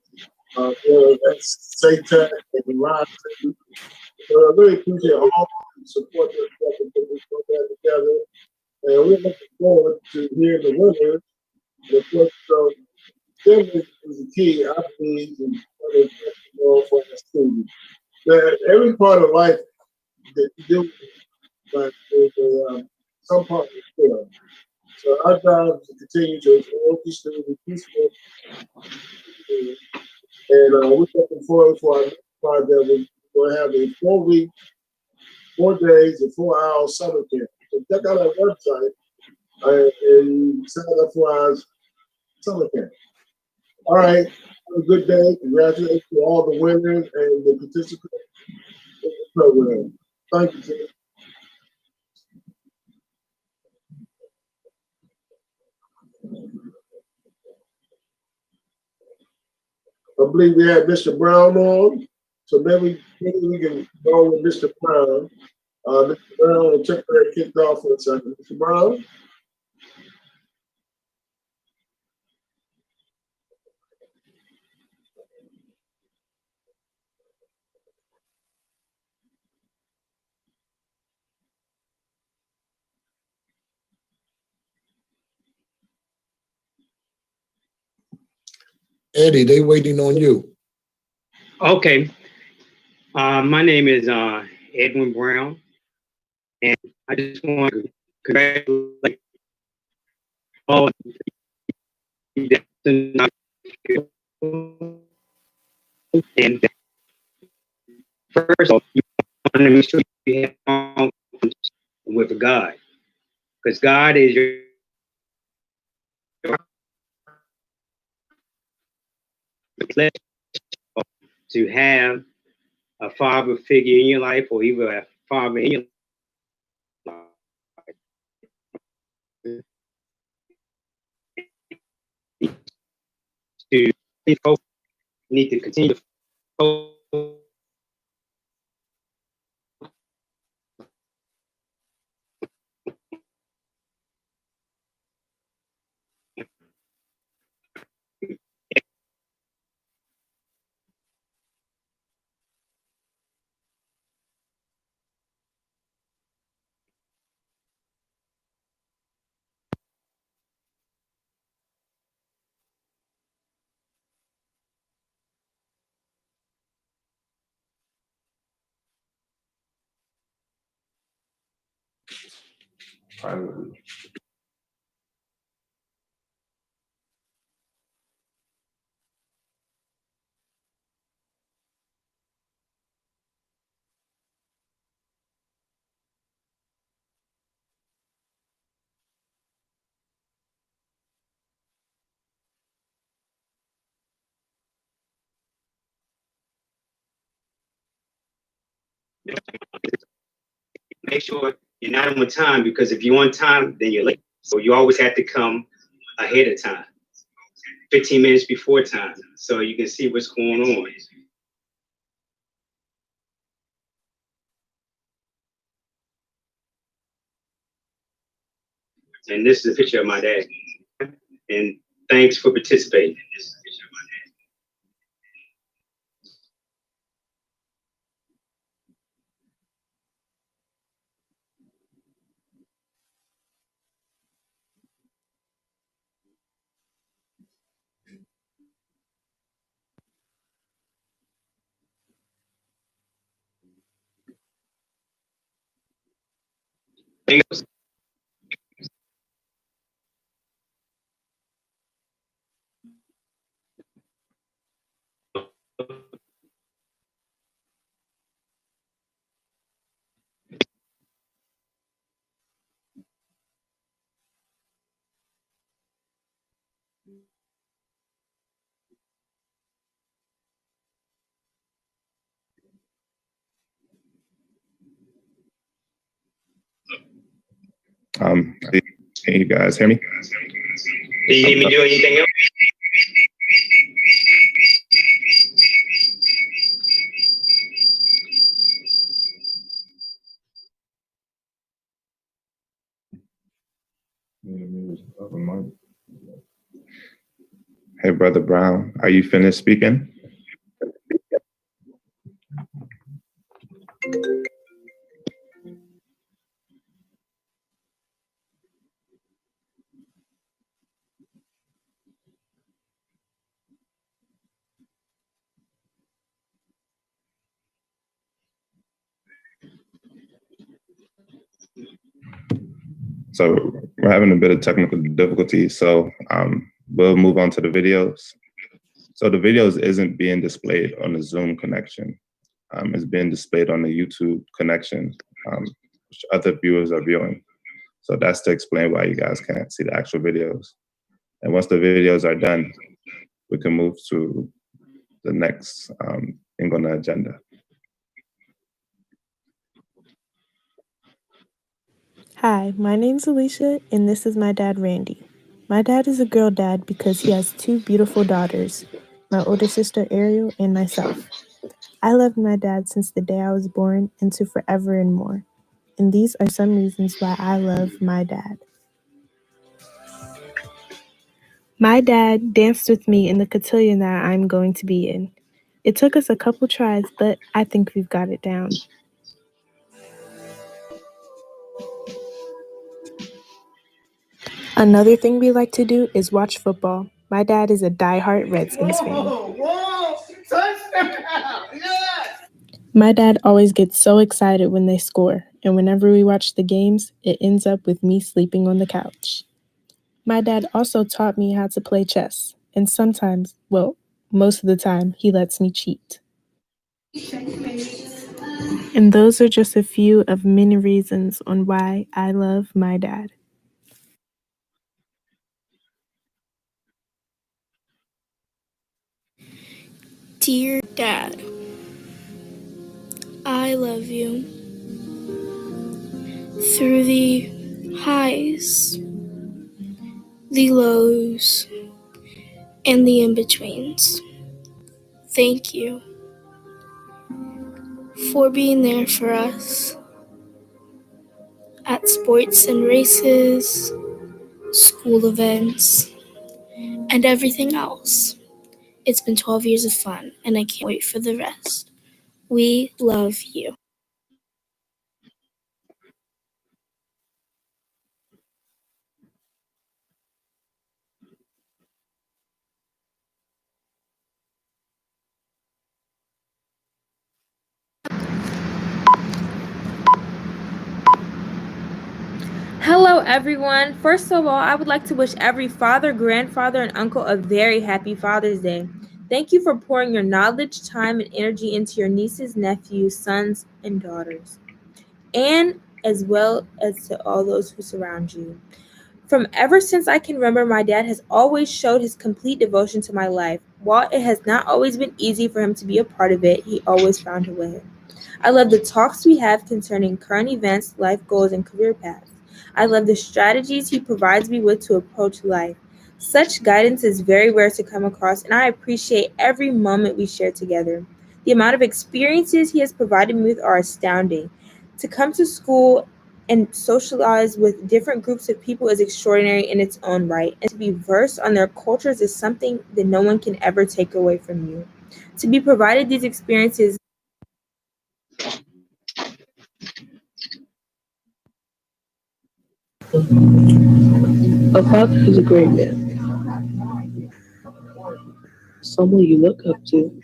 SATEC and Ron. So I really appreciate all the support that you have to put this program together. And we're looking forward to hearing the winners. And of course, them is the key, I believe, and for the students. That every part of life that you do, but there's some part of skill. So our job is to continue to support the students, and we're looking forward for our next project. We're going to have a 4-week, 4 days, and 4-hour summer camp. So check out our website and sign up for our summer camp. All right, have a good day. Congratulations to all the winners and the participants in the program. Thank you, sir. I believe we had Mr. Brown on, so maybe we can go with Mr. Brown. Mr. Brown, the temporary kicked off for a second. Mr. Brown? Eddie, they waiting on you. Okay. My name is Edwin Brown, and I just want to congratulate all and first of all, you want to make sure you have with God, because God is your to have a father figure in your life, or even a father in your life. To need to continue to make sure you're not on time, because if you're on time, then you're late. So you always have to come ahead of time, 15 minutes before time, so you can see what's going on. And this is a picture of my dad. And thanks for participating. Thanks. Can you guys hear me? Do you need me to do anything else? Hey, Brother Brown, are you finished speaking? So we're having a bit of technical difficulty, so we'll move on to the videos. So the videos isn't being displayed on the Zoom connection. It's being displayed on the YouTube connection, which other viewers are viewing. So that's to explain why you guys can't see the actual videos. And once the videos are done, we can move to the next thing on the agenda. Hi, my name's Alicia, and this is my dad, Randy. My dad is a girl dad because he has two beautiful daughters, my older sister, Ariel, and myself. I loved my dad since the day I was born and to forever and more. And these are some reasons why I love my dad. My dad danced with me in the cotillion that I'm going to be in. It took us a couple tries, but I think we've got it down. Another thing we like to do is watch football. My dad is a diehard Redskins fan. Whoa, touchdown! Yes! My dad always gets so excited when they score, and whenever we watch the games, it ends up with me sleeping on the couch. My dad also taught me how to play chess, and sometimes, well, most of the time, he lets me cheat. And those are just a few of many reasons on why I love my dad. Dear Dad, I love you. Through the highs, the lows, and the in-betweens. Thank you for being there for us at sports and races, school events, and everything else. It's been 12 years of fun, and I can't wait for the rest. We love you. Hello, everyone. First of all, I would like to wish every father, grandfather, and uncle a very happy Father's Day. Thank you for pouring your knowledge, time, and energy into your nieces, nephews, sons, and daughters, and as well as to all those who surround you. From ever since I can remember, my dad has always showed his complete devotion to my life. While it has not always been easy for him to be a part of it, he always found a way. I love the talks we have concerning current events, life goals, and career paths. I love the strategies he provides me with to approach life. Such guidance is very rare to come across, and I appreciate every moment we share together. The amount of experiences he has provided me with are astounding. To come to school and socialize with different groups of people is extraordinary in its own right, and to be versed on their cultures is something that no one can ever take away from you. To be provided these experiences A father is a great man, someone you look up to,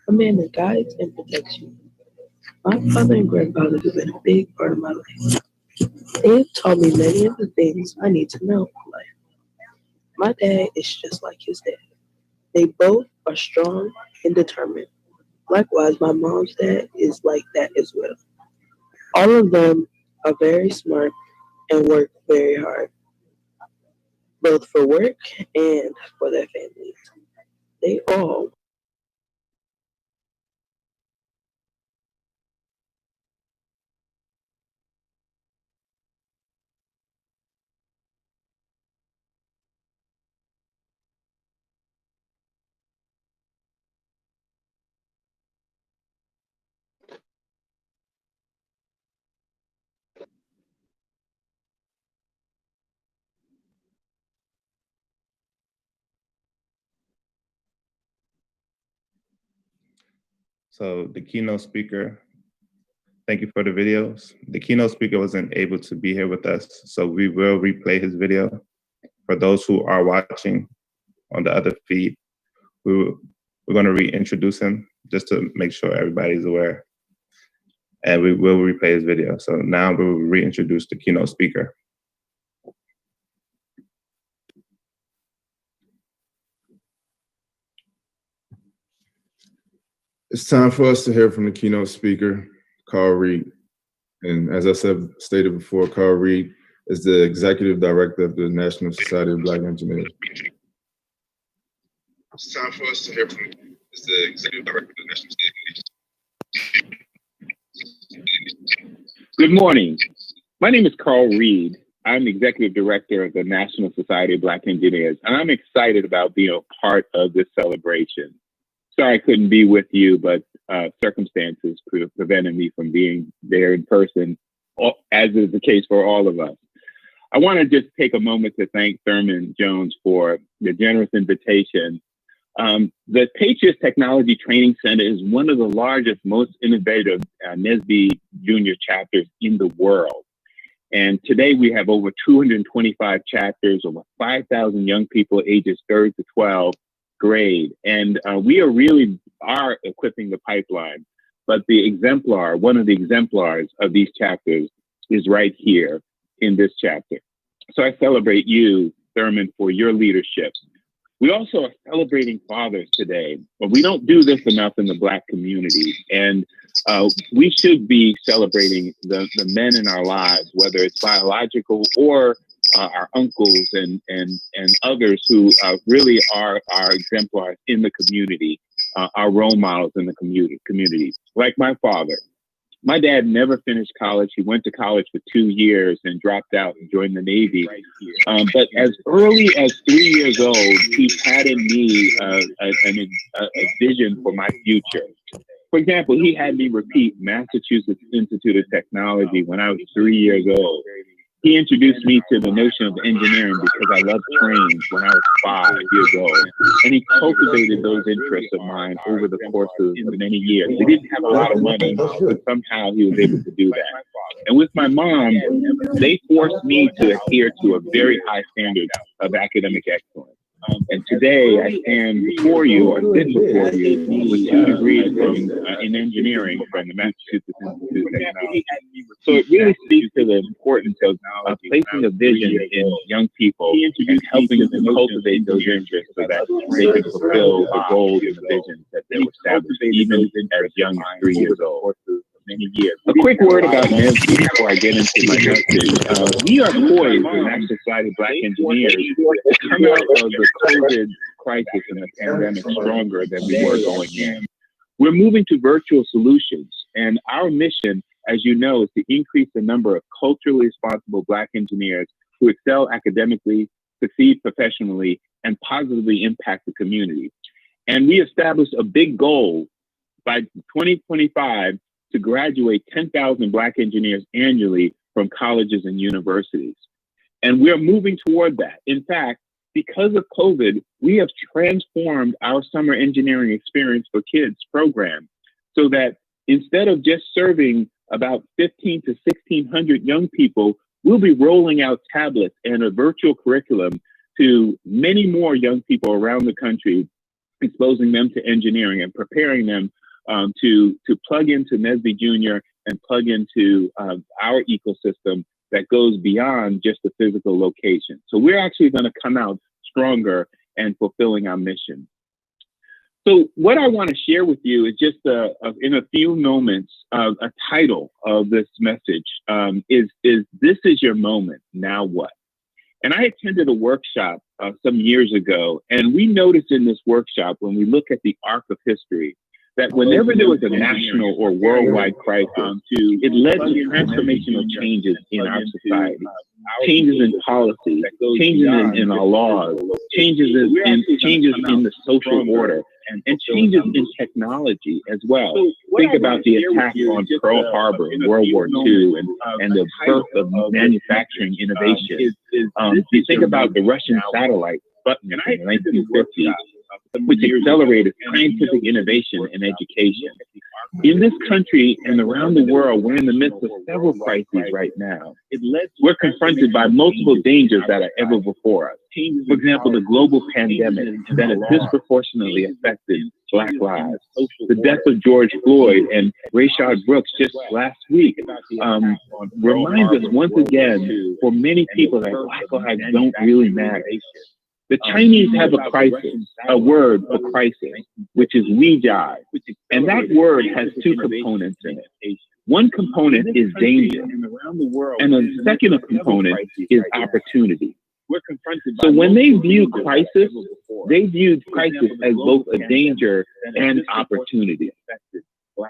a man that guides and protects you. My father and grandfather have been a big part of my life. They have taught me many of the things I need to know in life. My dad is just like his dad. They both are strong and determined. Likewise, my mom's dad is like that as well. All of them are very smart and work very hard, both for work and for their families. They all So the keynote speaker, thank you for the videos. The keynote speaker wasn't able to be here with us, so we will replay his video. For those who are watching on the other feed, we're going to reintroduce him just to make sure everybody's aware. And we will replay his video. So now we will reintroduce the keynote speaker. It's time for us to hear from the keynote speaker, Carl Reed. And as I stated before, Carl Reed is the Executive Director of the National Society of Black Engineers. It's time for us to hear from the Executive Director of the National Society of Black Engineers. Good morning. My name is Carl Reed. I'm the Executive Director of the National Society of Black Engineers, and I'm excited about being a part of this celebration. Sorry I couldn't be with you, but circumstances prevented me from being there in person, as is the case for all of us. I want to just take a moment to thank Thurman Jones for the generous invitation. The Patriots Technology Training Center is one of the largest, most innovative NSBE junior chapters in the world. And today we have over 225 chapters, over 5,000 young people ages 3rd to 12th grade. And we are equipping the pipeline. But the exemplar, one of the exemplars of these chapters is right here in this chapter. So I celebrate you, Thurman, for your leadership. We also are celebrating fathers today, but we don't do this enough in the Black community. And we should be celebrating the men in our lives, whether it's biological or our uncles and others who really are our exemplars in the community, our role models in the community. Like my father. My dad never finished college. He went to college for 2 years and dropped out and joined the Navy. But as early as 3 years old, he had in me a vision for my future. For example, he had me repeat Massachusetts Institute of Technology when I was 3 years old. He introduced me to the notion of engineering because I loved trains when I was 5 years old. And he cultivated those interests of mine over the course of many years. He didn't have a lot of money, but somehow he was able to do that. And with my mom, they forced me to adhere to a very high standard of academic excellence. And today I stand before you, or sit before you, with 2 degrees in engineering from the Massachusetts Institute of Technology. So it really speaks to the importance of placing a vision in young people and helping them to cultivate those interests so that they can fulfill the goals and the visions that they established even as young as 3 years old. A quick word about NSBE before I get into my message. We are poised, the National Society of Black Engineers, to come out of the COVID crisis and the pandemic stronger than we were going in. We're moving to virtual solutions, and our mission, as you know, is to increase the number of culturally responsible Black engineers who excel academically, succeed professionally, and positively impact the community. And we established a big goal by 2025 to graduate 10,000 Black engineers annually from colleges and universities. And we're moving toward that. In fact, because of COVID, we have transformed our summer engineering experience for kids program so that instead of just serving about 15 to 1,600 young people, we'll be rolling out tablets and a virtual curriculum to many more young people around the country, exposing them to engineering and preparing them to plug into NSBE Junior and plug into our ecosystem that goes beyond just the physical location. So we're actually going to come out stronger and fulfilling our mission. So what I want to share with you is just in a few moments, a title of this message is This Is Your Moment, Now What? And I attended a workshop some years ago, and we noticed in this workshop, when we look at the arc of history, that whenever there was a national or worldwide crisis, it led to transformational changes in our society, changes in policy, changes in our laws, changes in the social order, and changes in technology as well. Think about the attack on Pearl Harbor in World War II and the birth of manufacturing innovation. You think about the Russian satellite Sputnik in the 1950s. which accelerated scientific innovation and education. In this country and around the world, we're in the midst of several crises right now. We're confronted by multiple dangers that are ever before us. For example, the global pandemic that has disproportionately affected Black lives. The death of George Floyd and Rayshard Brooks just last week reminds us once again, for many people, that Black lives don't really matter. The Chinese have a crisis, a word for crisis, which is "wijai," and that word has two components in it. One component is danger, and the second component is opportunity. So when they view crisis, they viewed crisis as both a danger and opportunity.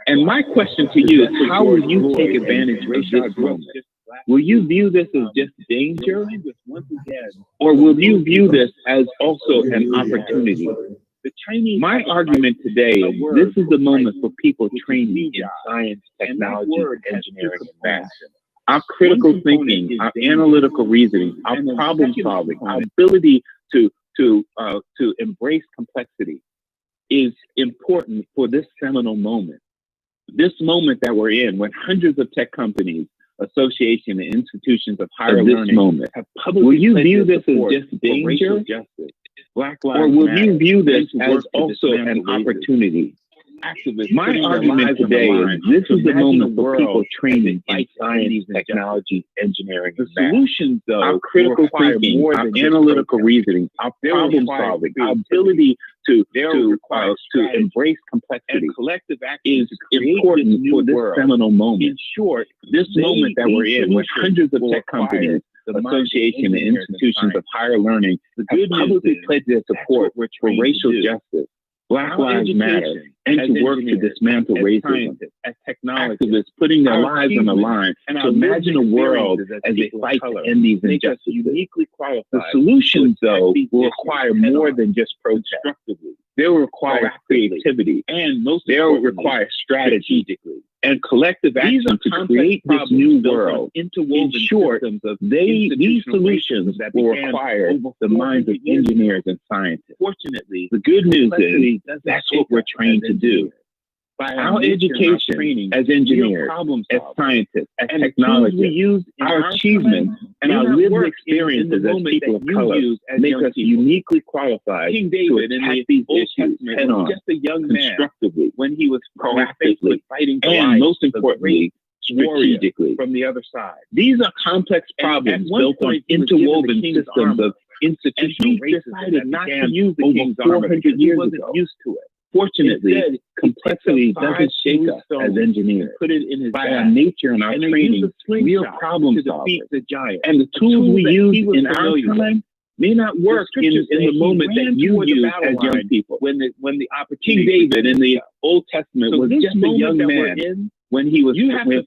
And my question to you is, how will you take advantage of this moment? Will you view this as just danger, or will you view this as also an opportunity? My argument today is this is the moment for people training in science, technology, engineering, and math. Our critical thinking, our analytical reasoning, our problem solving, our ability to embrace complexity is important for this seminal moment. This moment that we're in, when hundreds of tech companies, associations, and institutions of higher learning have publicly, will you view this as just danger, or will you view this as also an opportunity? My argument today is this is the moment for people training in science, technology, engineering, and math. Solutions, though, our critical thinking, our analytical reasoning, our problem solving, our ability to embrace complexity and collective action is important for this seminal moment. In short, this moment that we're in, with hundreds of tech companies, associations, and institutions of higher learning have publicly pledged their support for racial justice, Black Lives Matter, and to work to dismantle racism. As activists putting their lives on the line to imagine a world as they fight to end these injustices. The solutions, though, will require more than just protest. They will require creativity, and they will require strategically and collective action to create this new world. In short, these solutions will require the minds of engineers and scientists. Fortunately, the good news is that's what we're trained to do. By our education as engineers, as scientists, as technologists, our achievements and our lived experiences as people of color make us uniquely qualified to attack these issues head-on, constructively, when he was proactively, and most importantly, strategically from the other side. These are complex problems built on interwoven systems of institutional racism decided not to use the King's Armor because he wasn't used to it. Fortunately, complexity doesn't shake us as engineers. By our nature and our training, we are problem solvers. And the tools we use in our time may not work in the moment that you use as young people. When the opportunity, King David in the Old Testament was just a young man when he was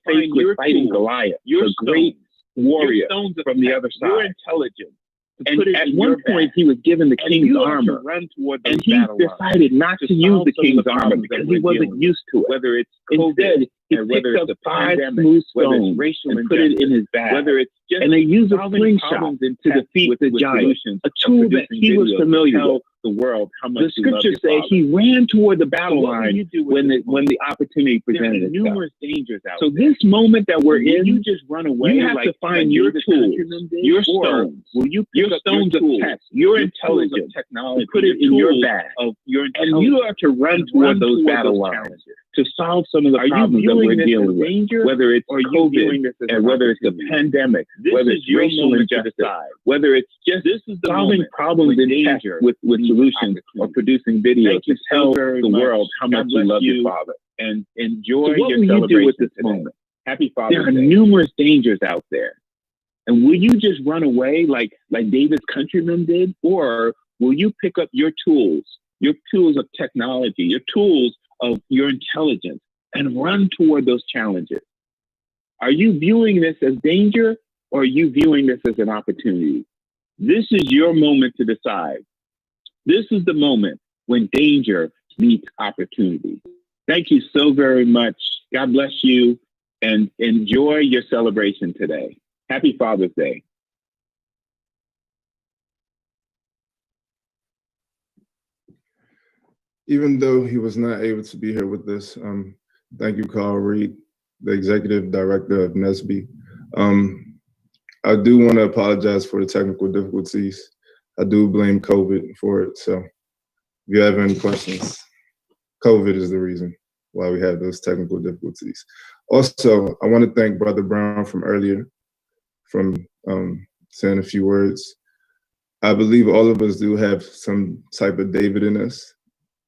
faced with fighting Goliath, the great warrior from the other side. Your intelligence. And at one point, he was given the king's armor, and he decided not to use the king's armor because he wasn't used to it. Whether it's instead, he picked up 5 smooth stones and put it in his bag. And they used a slingshot to defeat the giant, a tool that he was familiar with. The world, how much the scriptures say he ran toward the battle line when the opportunity presented itself. Numerous dangers out so this moment that we're in, you just run away. You have to find your tools, your stones. Will you pick up stones of tech, your intelligence, technology, put it in your bag, and you are to run toward those battle lines to solve some of the problems that we're dealing with, whether it's COVID, and whether it's the pandemic, whether it's racial injustice, whether it's just solving problems in tech with solutions or producing videos to tell the world how much you love your father and enjoy your celebration with this moment. Happy Father's Day. There are numerous dangers out there. And will you just run away like David's countrymen did? Or will you pick up your tools of technology, your tools of your intelligence, and run toward those challenges? Are you viewing this as danger, or are you viewing this as an opportunity? This is your moment to decide. This is the moment when danger meets opportunity. Thank you so very much. God bless you, and enjoy your celebration today. Happy Father's Day. even though he was not able to be here with us, thank you, Carl Reed, the executive director of NSBE. I do want to apologize for the technical difficulties. I do blame COVID for it. So if you have any questions, COVID is the reason why we have those technical difficulties. Also, I want to thank Brother Brown from earlier from saying a few words. I believe all of us do have some type of David in us,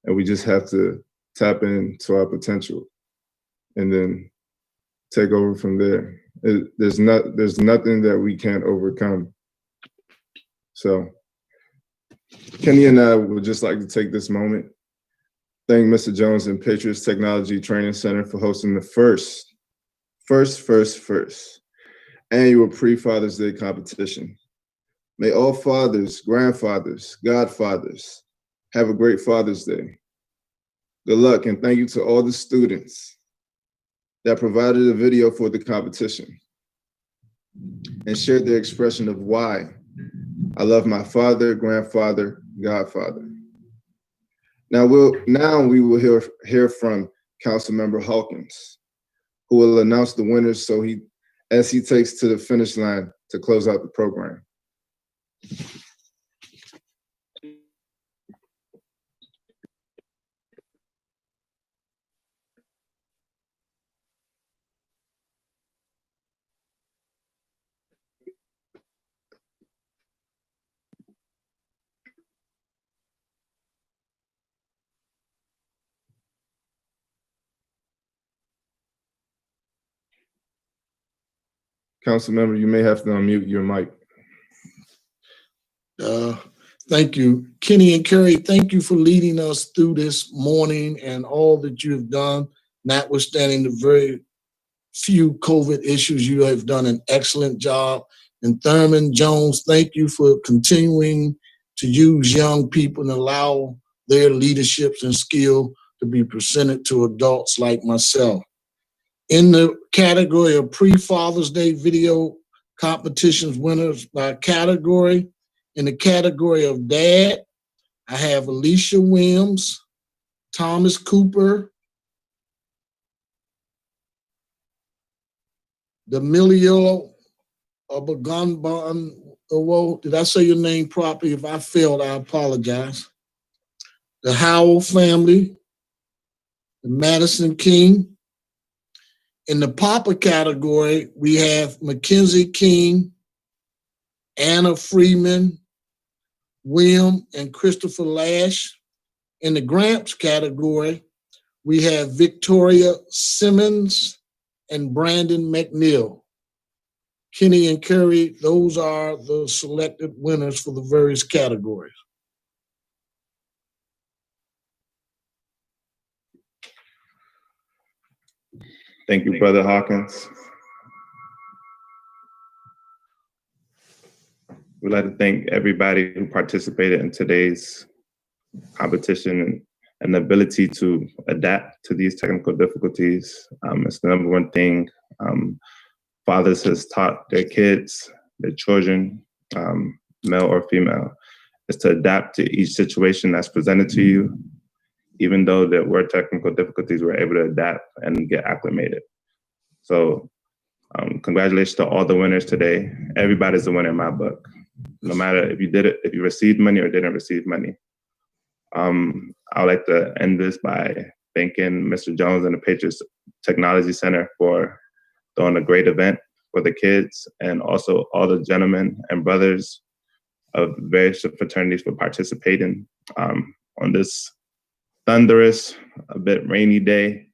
and we just have to tap into our potential and then take over from there. There's nothing that we can't overcome. So Kenny and I would just like to take this moment, thank Mr. Jones and Patriots Technology Training Center for hosting the first annual Pre-Father's Day competition. May all fathers, grandfathers, godfathers have a great Father's Day. Good luck, and thank you to all the students that provided a video for the competition and shared their expression of why I love my father, grandfather, godfather. Now we will hear from Councilmember Hawkins, who will announce the winners as he takes to the finish line to close out the program. Councilmember, you may have to unmute your mic. Thank you. Kenny and Kerry, thank you for leading us through this morning and all that you have done, notwithstanding the very few COVID issues. You have done an excellent job. And Thurman Jones, thank you for continuing to use young people and allow their leaderships and skill to be presented to adults like myself. In the category of Pre-Father's Day video competitions winners by category, in the category of dad, I have Alicia Williams, Thomas Cooper, D'Amelio Obagunban. Did I say your name properly? If I failed, I apologize. The Howell family, the Madison King. In the Papa category, we have Mackenzie King, Anna Freeman, William and Christopher Lash. In the Gramps category, we have Victoria Simmons and Brandon McNeill. Kenny and Curry, those are the selected winners for the various categories. Thank you, Brother Hawkins. We'd like to thank everybody who participated in today's competition and the ability to adapt to these technical difficulties. It's the number one thing fathers has taught their kids, their children, male or female, is to adapt to each situation that's presented to you. Even though there were technical difficulties, we're able to adapt and get acclimated. So congratulations to all the winners today. Everybody's a winner in my book. No matter if you received money or didn't receive money. I would like to end this by thanking Mr. Jones and the Patriots Technology Center for throwing a great event for the kids, and also all the gentlemen and brothers of various fraternities for participating on this thunderous, a bit rainy day.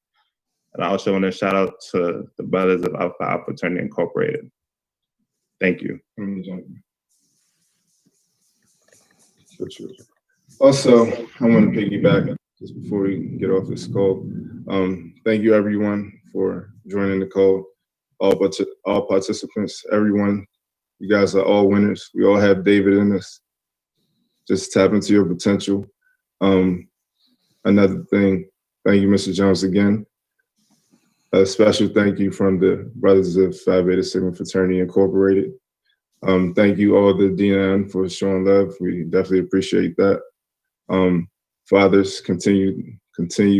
And I also want to shout out to the brothers of Alpha Alpha Fraternity Incorporated. Thank you. Also, I want to piggyback just before we get off this call. Thank you, everyone, for joining the call. All participants, everyone, you guys are all winners. We all have David in us. Just tap into your potential. Another thing, thank you, Mr. Jones, again. A special thank you from the Brothers of Phi Beta Sigma Fraternity Incorporated. Thank you all the D9 for showing love. We definitely appreciate that. fathers, continue. Stay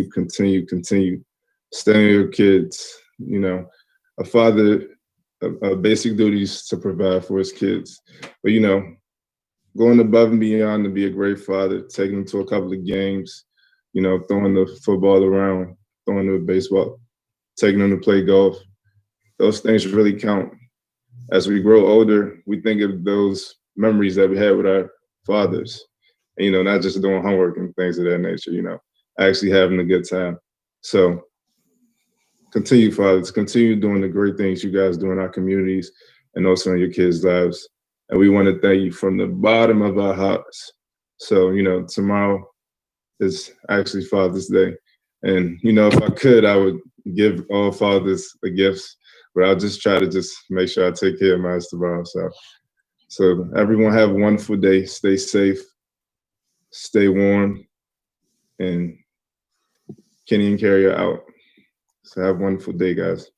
on your kids. You know, a father, a basic duty is to provide for his kids. But, you know, going above and beyond to be a great father, taking them to a couple of games, you know, throwing the football around, throwing the baseball, taking them to play golf. Those things really count. As we grow older, we think of those memories that we had with our fathers. And, you know, not just doing homework and things of that nature, you know, actually having a good time. So continue, fathers, continue doing the great things you guys do in our communities and also in your kids' lives. And we want to thank you from the bottom of our hearts. So, you know, tomorrow is actually Father's Day. And, you know, if I could, I would give all fathers a gift, but I'll just try to just make sure I take care of mine tomorrow. So everyone have a wonderful day. Stay safe, stay warm, and Kenny and Carrie are out. So have a wonderful day, guys.